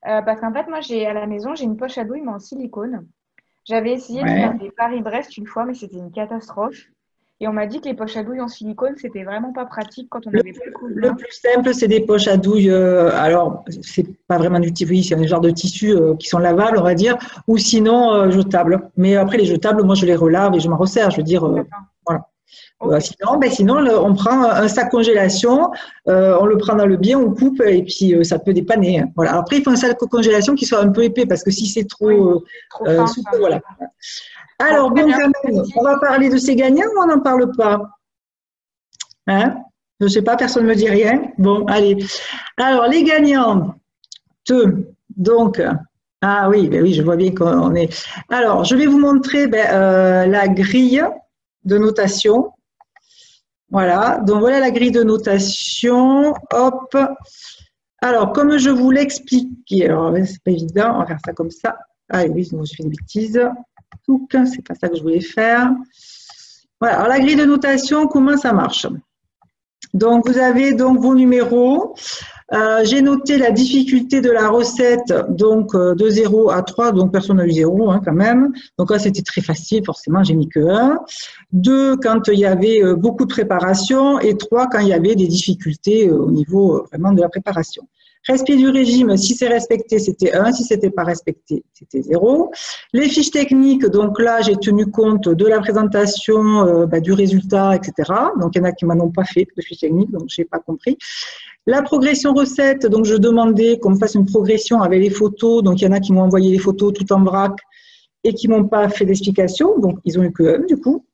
parce qu'en fait, moi, à la maison, j'ai une poche à douille, mais en silicone. J'avais essayé de faire des Paris-Brest une fois, mais c'était une catastrophe. Et on m'a dit que les poches à douille en silicone, c'était vraiment pas pratique quand on avait pas le coup.
Le plus simple, c'est des poches à douille. Alors, c'est pas vraiment du tissu, c'est un genre de tissu qui sont lavables, on va dire, ou sinon jetables. Mais après, les jetables, moi, je les relave et je m'en resserre. Je veux dire, voilà. Okay. Sinon, on prend un sac congélation, on le prend dans le bien, on coupe et puis ça peut dépanner. Voilà. Après, il faut un sac congélation qui soit un peu épais parce que si c'est trop souple, voilà. Alors, bon, quand même, on va parler de ces gagnants ou on n'en parle pas? Hein? Je ne sais pas, personne ne me dit rien. Bon, allez. Alors, les gagnants. Donc, ah oui, ben oui, je vois bien qu'on est. Alors, je vais vous montrer la grille de notation. Voilà, donc voilà la grille de notation. Hop. Alors, comme je vous l'expliquais, alors c'est pas évident, on va faire ça comme ça. Ah oui, non, je fais une bêtise. C'est pas ça que je voulais faire. Voilà, alors la grille de notation, comment ça marche? Donc, vous avez donc vos numéros. J'ai noté la difficulté de la recette, donc de 0 à 3, donc personne n'a eu 0 hein, quand même. Donc là, c'était très facile, forcément, j'ai mis que 1. 2, quand il y avait beaucoup de préparation. Et 3, quand il y avait des difficultés au niveau vraiment de la préparation. Respect du régime, si c'est respecté, c'était 1. Si ce n'était pas respecté, c'était 0. Les fiches techniques, donc là, j'ai tenu compte de la présentation, du résultat, etc. Donc, il y en a qui ne m'en ont pas fait de fiches techniques, donc je n'ai pas compris. La progression recette, donc je demandais qu'on me fasse une progression avec les photos. Donc, il y en a qui m'ont envoyé les photos tout en vrac et qui ne m'ont pas fait d'explication. Donc, ils ont eu que 1 du coup.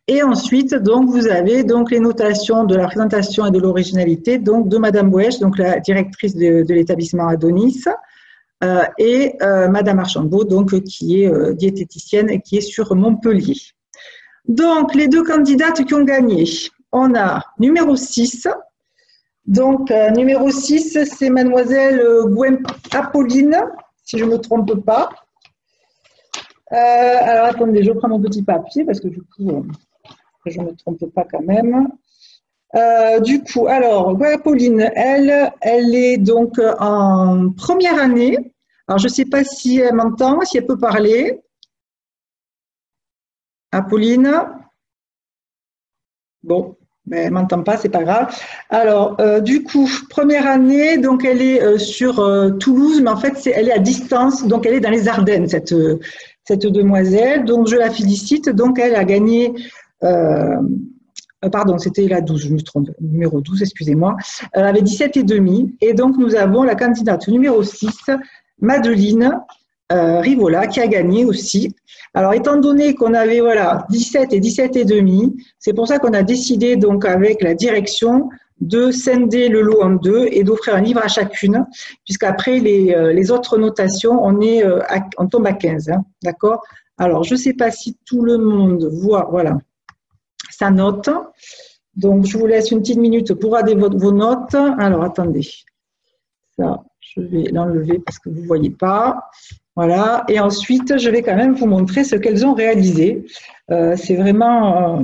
Et ensuite, donc, vous avez donc les notations de la présentation et de l'originalité, donc de Madame Wesch, donc la directrice de l'établissement Adonis, et Madame Archambault, donc qui est diététicienne et qui est sur Montpellier. Donc, les 2 candidates qui ont gagné, on a numéro 6. Donc, numéro 6, c'est Mademoiselle Apolline, si je ne me trompe pas. Alors, attendez, je prends mon petit papier parce que du coup, je ne me trompe pas quand même. Du coup, alors, Apolline, elle est donc en première année. Alors, je ne sais pas si elle m'entend, si elle peut parler. Apolline. Bon. Mais elle ne m'entend pas, c'est pas grave. Alors, du coup, première année, donc elle est sur Toulouse, mais en fait, elle est à distance, donc elle est dans les Ardennes, cette demoiselle. Donc, je la félicite. Donc, elle a gagné, pardon, c'était la 12, je me trompe, numéro 12, excusez-moi. Elle avait 17,5. Et donc, nous avons la candidate numéro 6, Madeleine Rivola, qui a gagné aussi. Alors, étant donné qu'on avait 17 et 17,5, c'est pour ça qu'on a décidé donc avec la direction de scinder le lot en 2 et d'offrir un livre à chacune, puisqu'après les autres notations, on tombe à 15, hein, d'accord? Alors, je ne sais pas si tout le monde voit, voilà, sa note. Donc, je vous laisse une petite minute pour regarder vos notes. Alors, attendez, ça, je vais l'enlever parce que vous ne voyez pas. Voilà, et ensuite, je vais quand même vous montrer ce qu'elles ont réalisé. C'est vraiment,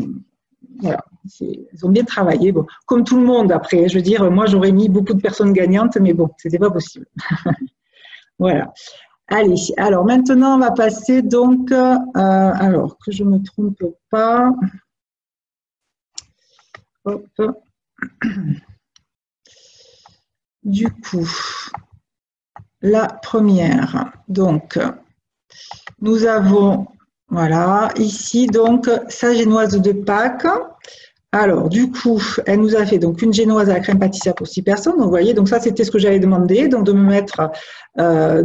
voilà, elles ont bien travaillé. Bon, comme tout le monde après, je veux dire, moi j'aurais mis beaucoup de personnes gagnantes, mais bon, c'était pas possible. Voilà. Allez, alors maintenant on va passer donc, alors que je ne me trompe pas. Hop. Du coup. La première, donc, nous avons, voilà, ici, donc, sa génoise de Pâques. Alors, du coup, elle nous a fait donc une génoise à la crème pâtissière pour 6 personnes. Donc, vous voyez, donc ça, c'était ce que j'avais demandé. Donc, de me mettre,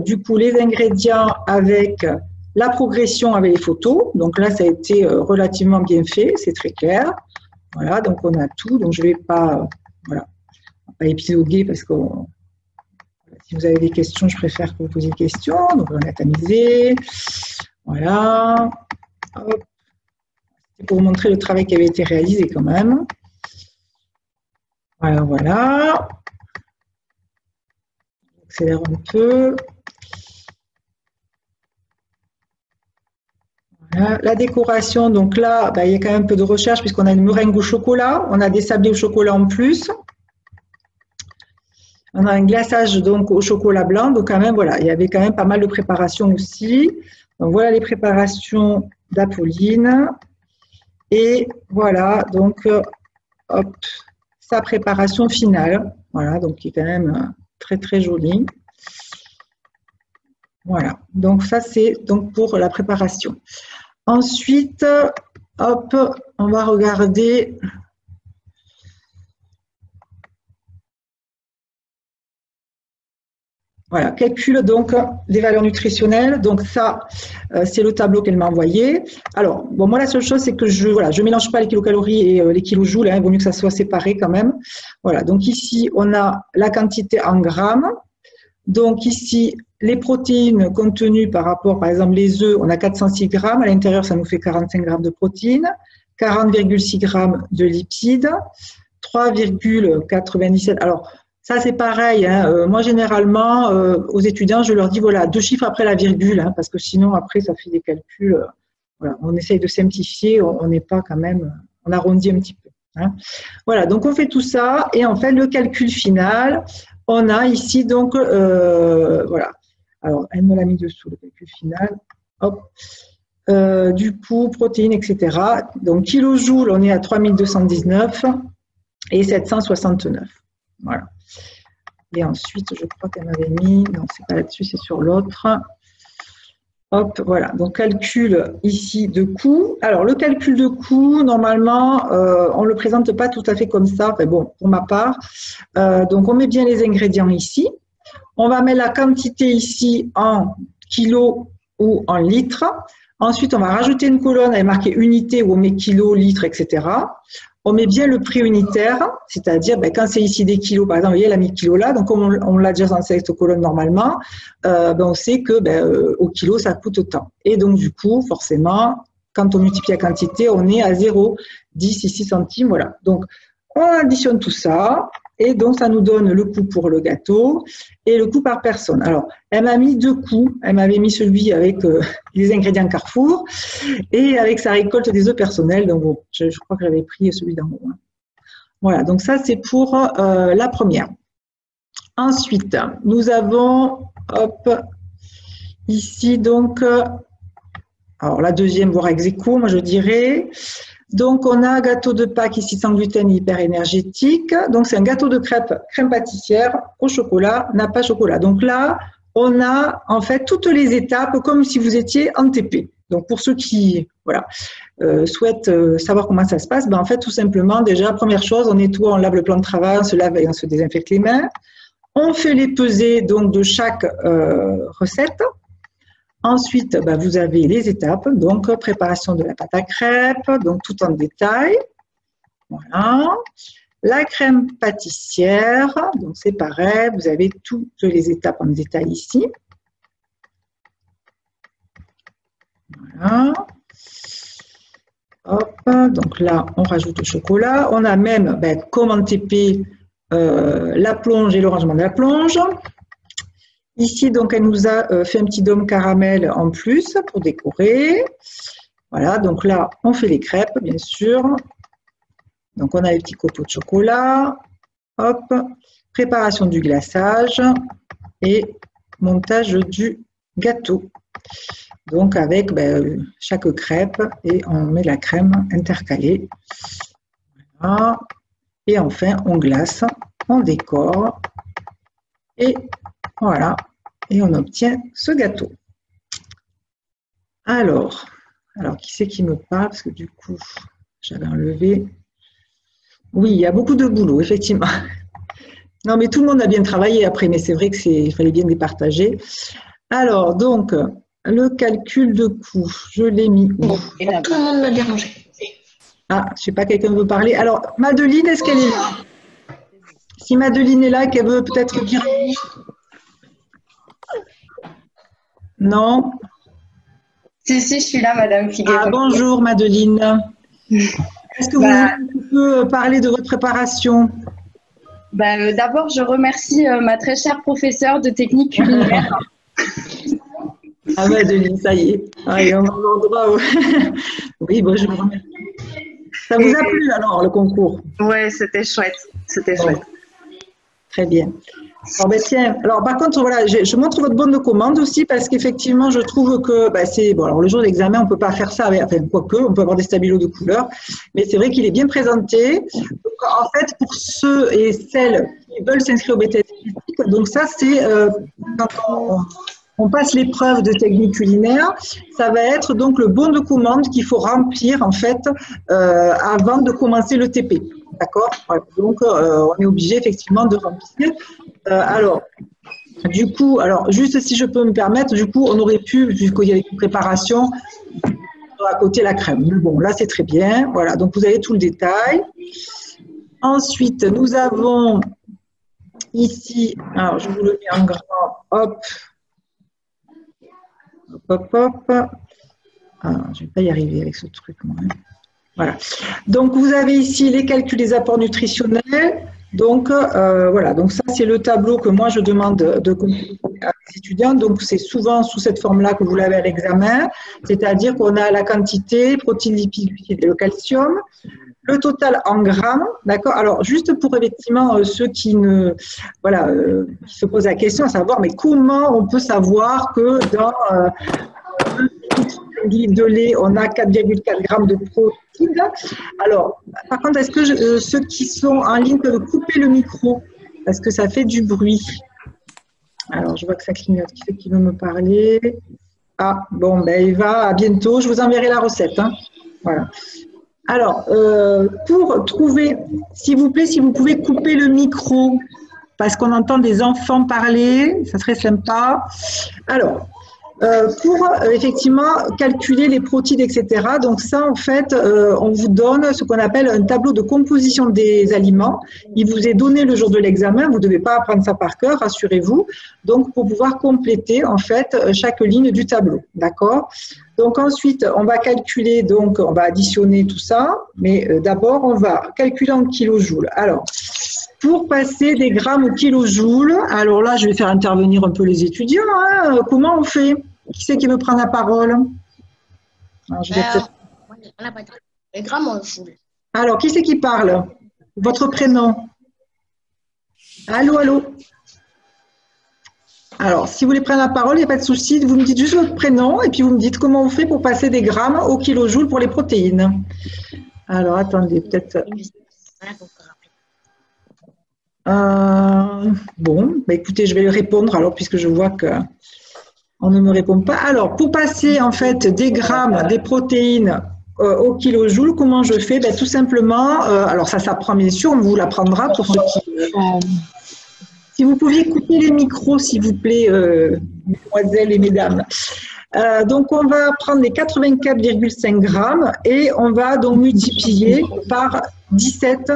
du coup, les ingrédients avec la progression avec les photos. Donc, là, ça a été relativement bien fait. C'est très clair. Voilà, donc, on a tout. Donc, je ne vais pas, voilà, pas épiloguer parce que si vous avez des questions, je préfère que vous posiez des questions. Donc, on a tamisé. Voilà. C'est pour vous montrer le travail qui avait été réalisé quand même. Voilà, voilà. J'accélère un peu. Voilà. La décoration, donc là, il y a quand même un peu de recherche puisqu'on a une meringue au chocolat, on a des sablés au chocolat en plus. On a un glaçage donc au chocolat blanc, donc quand même, voilà, il y avait quand même pas mal de préparations aussi. Donc voilà les préparations d'Apolline. Et voilà, donc, hop, sa préparation finale. Voilà, donc qui est quand même très, très jolie. Voilà, donc ça, c'est donc pour la préparation. Ensuite, hop, on va regarder. Voilà, calcul donc des valeurs nutritionnelles. Donc ça, c'est le tableau qu'elle m'a envoyé. Alors, bon, moi, la seule chose, c'est que je mélange pas les kilocalories et les kilojoules. Il vaut mieux que ça soit séparé quand même. Voilà, donc ici, on a la quantité en grammes. Donc ici, les protéines contenues par rapport, par exemple, les œufs, on a 406 grammes. À l'intérieur, ça nous fait 45 grammes de protéines, 40,6 grammes de lipides, 3,97. Alors, ça, c'est pareil. Hein. Moi, généralement, aux étudiants, je leur dis, voilà, 2 chiffres après la virgule, hein, parce que sinon, après, ça fait des calculs. Voilà, on essaye de simplifier, on n'est pas quand même, on arrondit un petit peu. Hein. Voilà, donc on fait tout ça, et en fait, le calcul final, on a ici, donc, voilà. Alors, elle me l'a mis dessous, le calcul final. Hop. Du coup, protéines, etc. Donc, kilojoules, on est à 3219 et 769. Voilà. Et ensuite, je crois qu'elle m'avait mis, non, c'est pas là-dessus, c'est sur l'autre. Hop, voilà. Donc, calcul ici de coût. Alors, le calcul de coût, normalement, on ne le présente pas tout à fait comme ça. Enfin, bon, pour ma part. Donc, on met bien les ingrédients ici. On va mettre la quantité ici en kilos ou en litres. Ensuite, on va rajouter une colonne avec marqué unité où on met kilos, litres, etc. On met bien le prix unitaire, c'est-à-dire quand c'est ici des kilos, par exemple, vous voyez, elle a mis kilo là, donc comme on l'a déjà dans cette colonne normalement, on sait que au kilo, ça coûte tant. Et donc, du coup, forcément, quand on multiplie la quantité, on est à 0,10 ici centimes. Voilà. Donc, on additionne tout ça. Et donc, ça nous donne le coût pour le gâteau et le coût par personne. Alors, elle m'a mis 2 coûts. Elle m'avait mis celui avec les ingrédients Carrefour et avec sa récolte des œufs personnels. Donc, bon, je crois que j'avais pris celui d'en haut. Voilà, donc ça, c'est pour la première. Ensuite, nous avons, hop, ici, donc, alors la deuxième, voire ex aequo, moi je dirais. Donc, on a un gâteau de Pâques ici sans gluten hyper énergétique. Donc, c'est un gâteau de crème pâtissière au chocolat, napa chocolat. Donc là, on a en fait toutes les étapes comme si vous étiez en TP. Donc, pour ceux qui souhaitent savoir comment ça se passe, en fait, tout simplement, déjà, première chose, on nettoie, on lave le plan de travail, on se lave et on se désinfecte les mains. On fait les pesées donc, de chaque recette. Ensuite, vous avez les étapes, donc préparation de la pâte à crêpes, donc tout en détail. Voilà. La crème pâtissière, donc c'est pareil, vous avez toutes les étapes en détail ici. Voilà. Hop, donc là, on rajoute le chocolat. On a même, comme en TP, la plonge et le rangement de la plonge. Ici, donc, elle nous a fait un petit dôme caramel en plus pour décorer. Voilà, donc là, on fait les crêpes, bien sûr. Donc, on a les petits copeaux de chocolat. Hop, préparation du glaçage et montage du gâteau. Donc, avec chaque crêpe et on met la crème intercalée. Voilà. Et enfin, on glace, on décore et voilà, et on obtient ce gâteau. Alors qui c'est qui me parle? Parce que du coup, j'avais enlevé. Oui, il y a beaucoup de boulot, effectivement. Non, mais tout le monde a bien travaillé après, mais c'est vrai qu'il fallait bien départager. Alors, donc, le calcul de coût, je l'ai mis où?
Bon, et là, tout le monde m'a dérangé.
Ah, je ne sais pas, quelqu'un veut parler. Alors, Madeleine, est-ce qu'elle est là? Si Madeleine est là, qu'elle veut peut-être dire. Non.
Si, je suis là, Madame Figuet.
Ah, bonjour, Madeleine. Est-ce que vous pouvez parler de votre préparation?
D'abord, je remercie ma très chère professeure de technique culinaire.
Ah, Madeleine, ça y est. Allez, on va l'endroit. Oui, bon, je vous remercie. Ça vous a plu alors, le concours?
Oui, c'était chouette. C'était chouette.
Très bien. Alors, tiens, alors par contre, voilà, je montre votre bonne de commande aussi parce qu'effectivement, je trouve que c'est bon. Alors le jour de l'examen, on peut pas faire ça avec, enfin quoique, on peut avoir des stabilos de couleur, mais c'est vrai qu'il est bien présenté. Donc, en fait, pour ceux et celles qui veulent s'inscrire au BTS, donc ça c'est quand on passe l'épreuve de technique culinaire, ça va être donc le bon de commande qu'il faut remplir en fait avant de commencer le TP. D'accord? Voilà. Donc, on est obligé effectivement de remplir. Alors, du coup, juste si je peux me permettre, du coup, on aurait pu, vu qu'il y avait une préparation, à côté la crème. Mais bon, là, c'est très bien. Voilà, donc vous avez tout le détail. Ensuite, nous avons ici, alors je vous le mets en grand, hop. Hop, hop, hop. Alors, je ne vais pas y arriver avec ce truc, moi. Voilà. Donc, vous avez ici les calculs des apports nutritionnels. Donc, voilà. Donc, ça, c'est le tableau que moi, je demande de compléter à mes étudiants. Donc, c'est souvent sous cette forme-là que vous l'avez à l'examen. C'est-à-dire qu'on a la quantité, protéines, lipides, glucides et le calcium. Le total en grammes, d'accord. Alors, juste pour effectivement ceux qui qui se posent la question à savoir, mais comment on peut savoir que dans un litre de lait, on a 4,4 grammes de protéines. Alors, par contre, est-ce que ceux qui sont en ligne peuvent couper le micro parce que ça fait du bruit? Alors, je vois que ça clignote. Qui c'est qui veut me parler? Ah, bon, Eva, à bientôt. Je vous enverrai la recette. Hein. Voilà. Alors, pour trouver, s'il vous plaît, si vous pouvez couper le micro, parce qu'on entend des enfants parler, ça serait sympa. Alors, pour effectivement calculer les protéines, etc. Donc ça, en fait, on vous donne ce qu'on appelle un tableau de composition des aliments. Il vous est donné le jour de l'examen, vous ne devez pas apprendre ça par cœur, rassurez-vous. Donc, pour pouvoir compléter, en fait, chaque ligne du tableau, d'accord? Donc ensuite, on va calculer, donc on va additionner tout ça, mais d'abord, on va calculer en kilojoules. Alors, pour passer des grammes au kilojoules, alors là, je vais faire intervenir un peu les étudiants. Hein. Comment on fait? Qui c'est qui me prend la parole? Alors,
on n'a pas les grammes en joule.
Alors, qui c'est qui parle? Votre prénom? Allô, allô? Alors, si vous voulez prendre la parole, il n'y a pas de souci. Vous me dites juste votre prénom et puis vous me dites comment on fait pour passer des grammes au kilojoule pour les protéines. Alors, attendez, peut-être… Bon, écoutez, je vais répondre alors puisque je vois qu'on ne me répond pas. Alors, pour passer en fait des grammes, des protéines au kilojoule, comment je fais? Tout simplement, alors ça s'apprend bien sûr, on vous l'apprendra pour ceux qui… Si vous pouviez couper les micros, s'il vous plaît, mesdemoiselles et mesdames. Donc, on va prendre les 84,5 grammes et on va donc multiplier par 17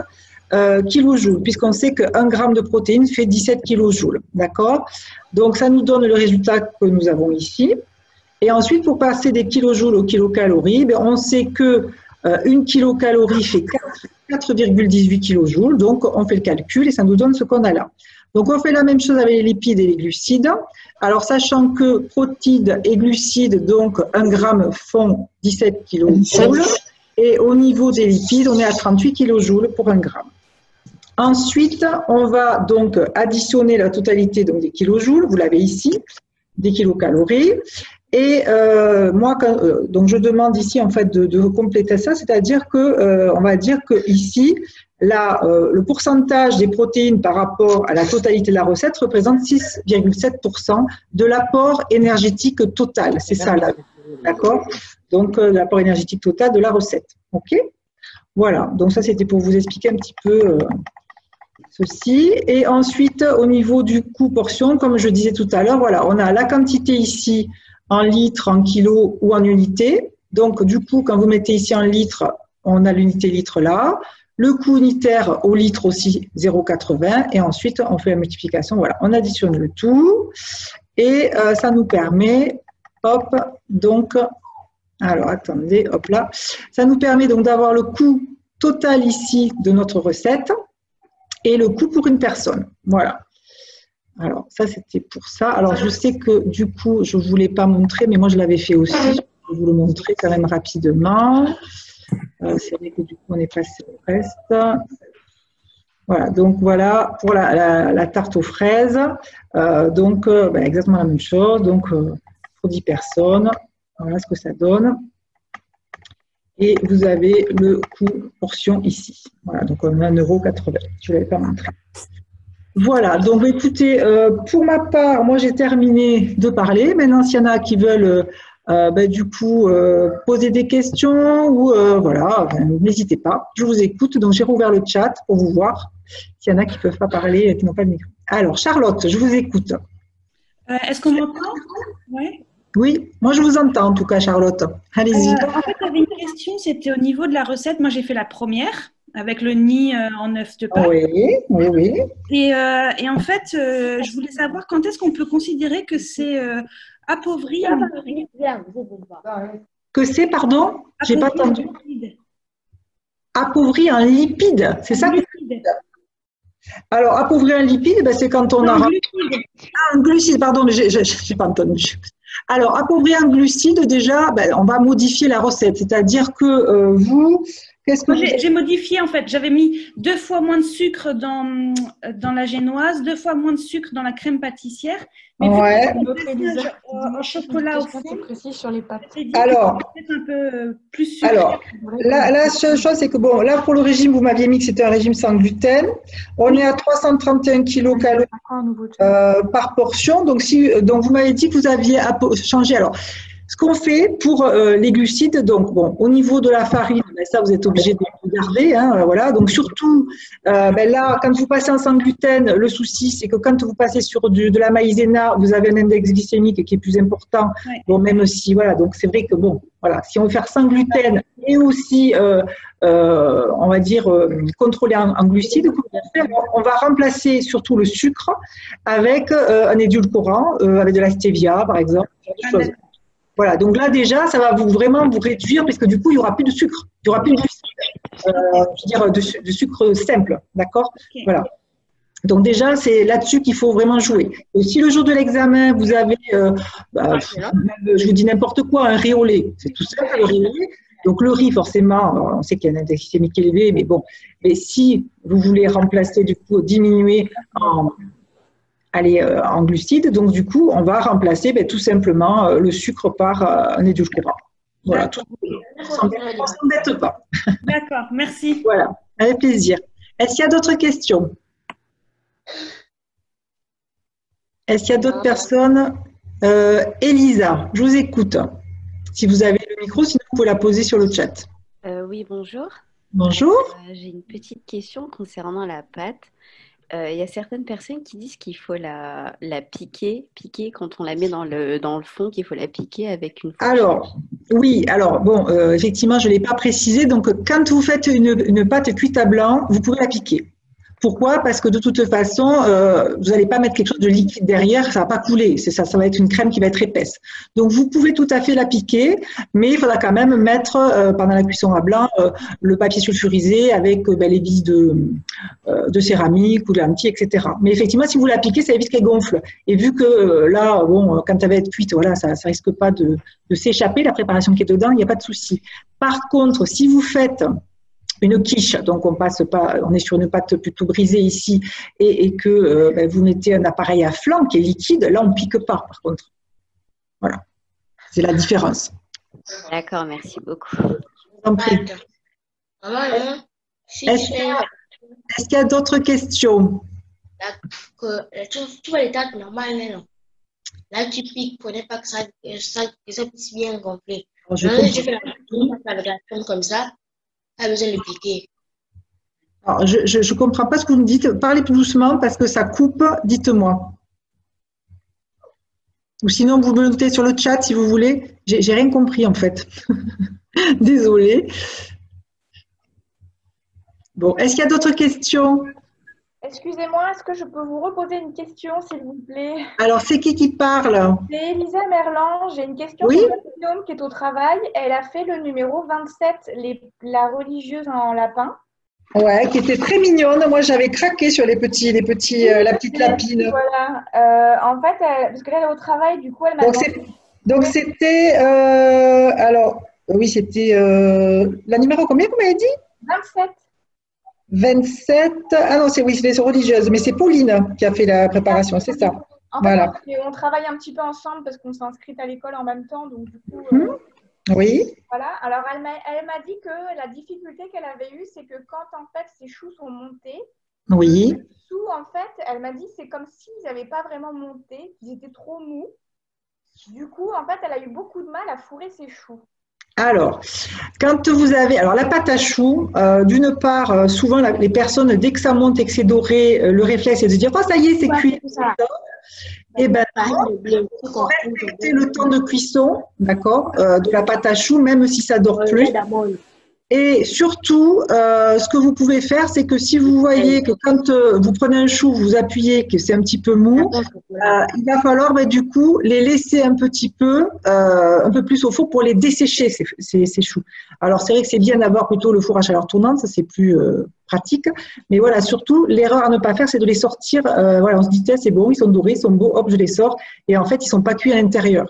kilojoules, puisqu'on sait qu'un gramme de protéines fait 17 kilojoules. D'accord? Donc, ça nous donne le résultat que nous avons ici. Et ensuite, pour passer des kilojoules aux kilocalories, on sait que une kilocalorie fait 4,18 kilojoules. Donc, on fait le calcul et ça nous donne ce qu'on a là. Donc, on fait la même chose avec les lipides et les glucides. Alors, sachant que protides et glucides, donc 1 gramme font 17 kilojoules. Et au niveau des lipides, on est à 38 kilojoules pour 1 gramme. Ensuite, on va donc additionner la totalité donc, des kilojoules, vous l'avez ici, des kilocalories. Et moi, donc je demande ici en fait de compléter ça, c'est-à-dire que on va dire que ici, le pourcentage des protéines par rapport à la totalité de la recette représente 6,7% de l'apport énergétique total. C'est ça, là, d'accord? Donc l'apport énergétique total de la recette. Ok? Voilà. Donc ça, c'était pour vous expliquer un petit peu ceci. Et ensuite, au niveau du coût portion, comme je disais tout à l'heure, voilà, on a la quantité ici en litres, en kilos ou en unités. Donc, du coup, quand vous mettez ici en litres, on a l'unité litre là. Le coût unitaire au litre aussi, 0,80. Et ensuite, on fait la multiplication. Voilà, on additionne le tout. Et ça nous permet, hop, donc, Alors, attendez, hop là. Ça nous permet donc d'avoir le coût total ici de notre recette et le coût pour une personne. Voilà. Alors, ça, c'était pour ça. Alors, je sais que du coup, je ne voulais pas montrer, mais moi, je l'avais fait aussi. Je vais vous le montrer quand même rapidement. C'est vrai que du coup, on est passé au reste. Voilà, donc voilà pour la tarte aux fraises. Donc, exactement la même chose. Donc, pour 10 personnes, voilà ce que ça donne. Et vous avez le coût portion ici. Voilà, donc on a 1,80 €. Je ne l'avais pas montré. Voilà, donc écoutez, pour ma part, moi j'ai terminé de parler. Maintenant, s'il y en a qui veulent du coup poser des questions ou voilà, n'hésitez pas, je vous écoute. Donc j'ai rouvert le chat pour vous voir s'il y en a qui ne peuvent pas parler et qui n'ont pas de micro. Alors Charlotte, je vous écoute.
Est-ce qu'on m'entend? Ouais.
Oui, moi je vous entends en tout cas Charlotte. Allez-y.
En fait, j'avais une question, c'était au niveau de la recette. Moi j'ai fait la première avec le nid en œuf de Pâques.
Oui, oui, oui.
Et en fait, je voulais savoir quand est-ce qu'on peut considérer que c'est appauvri en
Que c'est, pardon? J'ai pas entendu.
Lipides.
Appauvri en lipides, c'est ça?
Lipides.
Alors, appauvrir un lipide, c'est quand on a…
Glucides.
Ah, un glucide, pardon, mais j'ai pas entendu. Alors, appauvrir un glucide, déjà, on va modifier la recette. C'est-à-dire que vous… Qu'est-ce que
j'ai modifié en fait, j'avais mis 2 fois moins de sucre dans la génoise, 2 fois moins de sucre dans la crème pâtissière, mais
ouais.
au chocolat au fond,
précis sur les pâtes.
Alors,
peut-être un peu plus sucré.
Alors, la seule chose, c'est que bon, là pour le régime, vous m'aviez mis que c'était un régime sans gluten. On est à 331 kilocalories par portion. Donc, donc vous m'avez dit que vous aviez changé. Alors, ce qu'on fait pour les glucides, donc bon, au niveau de la farine, ça vous êtes obligé de garder, hein, voilà. Donc surtout, là, quand vous passez en sans gluten, le souci c'est que quand vous passez sur de la maïzena, vous avez un index glycémique qui est plus important. Ouais. Bon, même si voilà, donc c'est vrai que bon, voilà, si on veut faire sans gluten et aussi, on va dire contrôler en glucides, on va remplacer surtout le sucre avec un édulcorant, avec de la stevia par exemple, des choses. Voilà, donc là déjà, ça va vraiment vous réduire parce que du coup, il n'y aura plus de sucre, il n'y aura plus de sucre simple, d'accord? Okay. Voilà. Donc déjà, c'est là-dessus qu'il faut vraiment jouer. Et si le jour de l'examen, vous avez, je vous dis n'importe quoi, un riz au lait, c'est tout simple le riz au lait. Donc le riz, forcément, on sait qu'il y a un index glycémique élevé, mais bon, mais si vous voulez remplacer, du coup, diminuer en glucides, donc du coup, on va remplacer tout simplement le sucre par un édulcorant. Voilà, on ne s'embête pas.
D'accord, merci.
Voilà, avec plaisir. Est-ce qu'il y a d'autres questions? Est-ce qu'il y a d'autres personnes? Elisa, je vous écoute. Si vous avez le micro, sinon vous pouvez la poser sur le chat.
Oui, bonjour.
Bonjour.
J'ai une petite question concernant la pâte. Il y a certaines personnes qui disent qu'il faut la piquer quand on la met dans le fond, qu'il faut la piquer avec une fourchette.
Alors, oui, alors bon, effectivement, je ne l'ai pas précisé. Donc, quand vous faites une pâte cuite à blanc, vous pouvez la piquer. Pourquoi? Parce que de toute façon, vous n'allez pas mettre quelque chose de liquide derrière, ça ne va pas couler. Ça va être une crème qui va être épaisse. Donc, vous pouvez tout à fait la piquer, mais il faudra quand même mettre, pendant la cuisson à blanc, le papier sulfurisé avec les vis de céramique ou de lentilles, etc. Mais effectivement, si vous la piquez, ça évite qu'elle gonfle. Et vu que là, bon, quand elle va être cuite, voilà, ça risque pas de s'échapper, la préparation qui est dedans, il n'y a pas de souci. Par contre, si vous faites une quiche, donc on est sur une pâte plutôt brisée ici, et que vous mettez un appareil à flanc qui est liquide, là on ne pique pas par contre. Voilà, c'est la différence.
D'accord, merci beaucoup.
Je vous en prie. Est-ce qu'il y a d'autres questions?
Tu vois les tartes normales, non? Là tu piques, pour ne pas que ça puisse bien gonfler. Je fais la crème comme ça. A besoin de piquer.
Alors, je ne comprends pas ce que vous me dites. Parlez plus doucement parce que ça coupe. Dites-moi. Ou sinon, vous me notez sur le chat si vous voulez. J'ai rien compris en fait. Désolée. Bon, est-ce qu'il y a d'autres questions?
Excusez-moi, est-ce que je peux vous reposer une question, s'il vous plaît?
Alors, c'est qui parle?
C'est Elisa Merlan. J'ai une question
Oui.
pour ma binôme qui est au travail. Elle a fait le numéro 27, la religieuse en lapin.
Ouais, qui était très mignonne. Moi, j'avais craqué sur la petite lapine.
Voilà. En fait, parce que là, elle est au travail, du coup, elle m'a demandé.
Donc, c'était… alors, oui, c'était… la numéro combien vous m'avez dit?
27.
27. Ah non, c'est religieuse, mais c'est Pauline qui a fait la préparation, c'est ça.
En
Voilà.
fait, on travaille un petit peu ensemble parce qu'on s'est inscrite à l'école en même temps, donc du coup…
Oui.
Voilà. Alors, elle m'a dit que la difficulté qu'elle avait eue, c'est que quand, en fait, ses choux sont montés,
oui.
les choux, en fait, elle m'a dit c'est comme s'ils n'avaient pas vraiment monté, qu'ils étaient trop mous. Du coup, en fait, elle a eu beaucoup de mal à fourrer ses choux.
Alors, quand vous avez… Alors, la pâte à choux, d'une part, souvent, les personnes, dès que ça monte et que c'est doré, le réflexe est de dire « Oh, ça y est, c'est cuit ». Et bien, respectez le temps de cuisson, d'accord, de la pâte à choux, même si ça dort plus. Et surtout, ce que vous pouvez faire, c'est que si vous voyez que quand vous prenez un chou, vous appuyez, que c'est un petit peu mou, il va falloir du coup les laisser un petit peu, un peu plus au four pour les dessécher, ces choux. Alors, c'est vrai que c'est bien d'avoir plutôt le four à chaleur tournante, ça c'est plus pratique. Mais voilà, surtout, l'erreur à ne pas faire, c'est de les sortir. Voilà, on se dit, c'est bon, ils sont dorés, ils sont beaux, hop, je les sors. Et en fait, ils ne sont pas cuits à l'intérieur.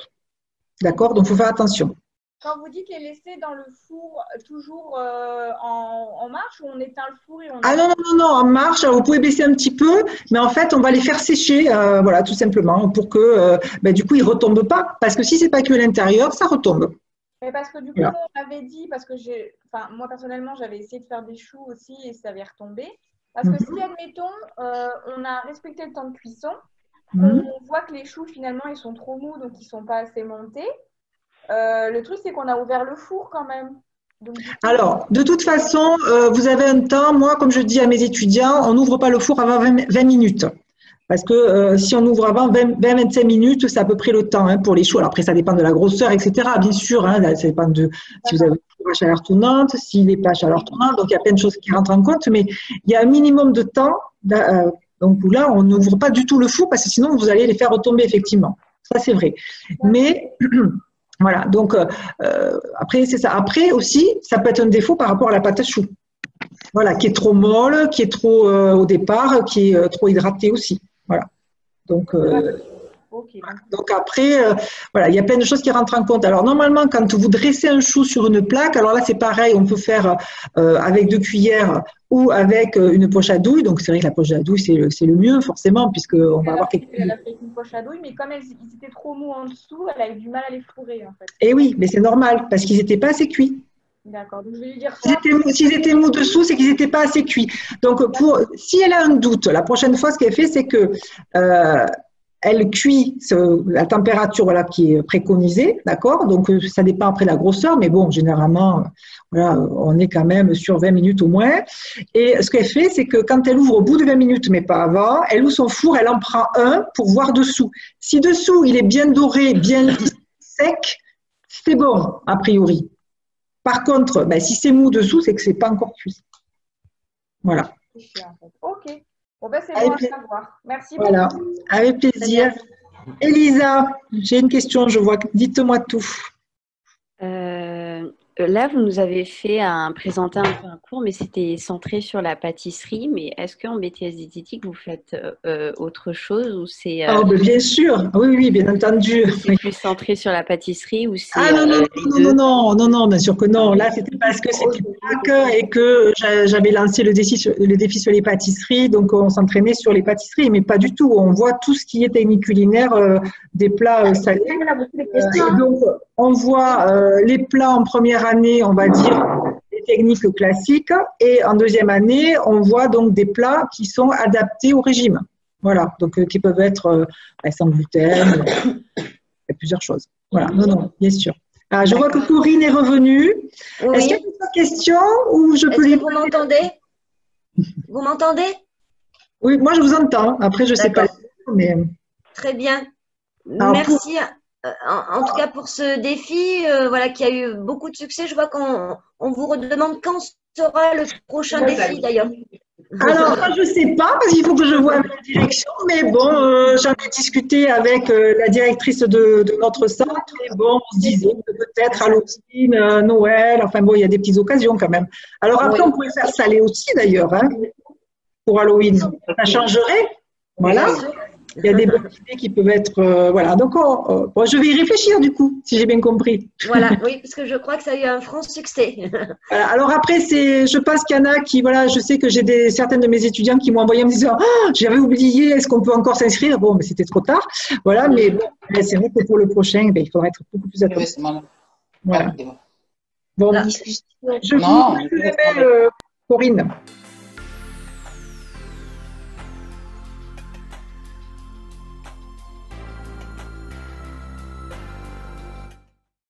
D'accord? Donc, il faut faire attention.
Quand vous dites les laisser dans le four toujours en marche ou on éteint le four et on…
Ah non, en marche. Alors, vous pouvez baisser un petit peu, mais en fait, on va les faire sécher, voilà, tout simplement, pour que du coup, ils ne retombent pas. Parce que si ce n'est pas cuit à l'intérieur, ça retombe.
Mais parce que du coup, voilà. On m'avait dit, parce que moi personnellement, j'avais essayé de faire des choux aussi et ça avait retombé. Parce que si, admettons, on a respecté le temps de cuisson, on voit que les choux, finalement, ils sont trop mous, donc ils ne sont pas assez montés. Le truc, c'est qu'on a ouvert le four quand même. Donc,
alors, de toute façon, vous avez un temps. Moi, comme je dis à mes étudiants, on n'ouvre pas le four avant 20 minutes. Parce que si on ouvre avant 20-25 minutes, c'est à peu près le temps pour les choux. Alors après, ça dépend de la grosseur, etc. Bien sûr, ça dépend de si vous avez un four à chaleur tournante, s'il n'est pas à chaleur tournante. Donc, il y a plein de choses qui rentrent en compte. Mais il y a un minimum de temps. Donc là, on n'ouvre pas du tout le four parce que sinon, vous allez les faire retomber, effectivement. Ça, c'est vrai. Mais… Voilà, donc après, c'est ça. Après aussi, ça peut être un défaut par rapport à la pâte à choux. Voilà, qui est trop molle, qui est trop au départ, qui est trop hydratée aussi. Voilà. Donc après, voilà, il y a plein de choses qui rentrent en compte. Alors normalement, quand vous dressez un chou sur une plaque, alors là c'est pareil, on peut faire avec 2 cuillères ou avec une poche à douille. Donc c'est vrai que la poche à douille c'est le mieux forcément puisque on va avoir quelque chose.
Elle a fait une poche à douille, mais comme ils étaient trop mous en dessous, elle a eu du mal à les fourrer en fait.
Et oui, mais c'est normal parce qu'ils n'étaient pas assez cuits.
D'accord, donc je vais lui dire ça.
S'ils étaient mous dessous, c'est qu'ils n'étaient pas assez cuits. Donc si elle a un doute, la prochaine fois ce qu'elle fait, c'est que elle cuit la température qui est préconisée, d'accord? Donc, ça dépend après la grosseur, mais bon, généralement, voilà, on est quand même sur 20 minutes au moins. Et ce qu'elle fait, c'est que quand elle ouvre au bout de 20 minutes, mais pas avant, elle ouvre son four, elle en prend un pour voir dessous. Si dessous, il est bien doré, bien sec, c'est bon, a priori. Par contre, si c'est mou dessous, c'est que c'est pas encore cuit. Voilà.
Ok. Bon, c'est bon à savoir. Merci beaucoup.
Voilà, avec plaisir. Elisa, j'ai une question, je vois. Dites-moi tout.
Là, vous nous avez présenté un peu un cours, mais c'était centré sur la pâtisserie. Mais est-ce qu'en BTS diététique, vous faites autre chose ou c'est
bien sûr, oui, bien entendu.
C'est plus centré sur la pâtisserie ou c'est
non, bien sûr que non. Là, c'était parce que c'était Pâques et que j'avais lancé le défi sur les pâtisseries, donc on s'entraînait sur les pâtisseries, mais pas du tout. On voit tout ce qui est technique culinaire, des plats salés. Et donc, on voit les plats en première année, on va dire, les techniques classiques, et en deuxième année, on voit donc des plats qui sont adaptés au régime. Voilà, donc qui peuvent être sans gluten, il y a plusieurs choses. Voilà, non, bien sûr. Ah, je vois que Corinne est revenue. Oui. Est-ce qu'il y a une question ou je peux lui...
Vous m'entendez? Vous m'entendez?
Oui, moi je vous entends. Après, je ne sais pas. Mais...
Très bien. Alors, merci. En tout cas pour ce défi, voilà, qui a eu beaucoup de succès. Je vois qu'on vous redemande quand sera le prochain défi d'ailleurs.
Alors, je ne sais pas, parce qu'il faut que je vois avec la direction, mais bon, j'en ai discuté avec la directrice de notre centre, et bon, on se disait que peut-être Halloween, Noël, enfin bon, il y a des petites occasions quand même. Alors après, on pourrait faire salé aussi d'ailleurs, hein, pour Halloween. Ça changerait, voilà. Il y a des bonnes idées qui peuvent être… voilà, donc bon, je vais y réfléchir du coup, si j'ai bien compris.
Voilà, oui, parce que je crois que ça a eu un franc succès.
Voilà, alors après, je pense qu'il y en a qui, voilà, je sais que j'ai certaines de mes étudiants qui m'ont envoyé en me disant « Oh, j'avais oublié, est-ce qu'on peut encore s'inscrire ?» Bon, mais c'était trop tard. Voilà, mais bon, c'est vrai que pour le prochain, il faudra être beaucoup plus attentif. Voilà. Bon, je vous remercie, Corinne.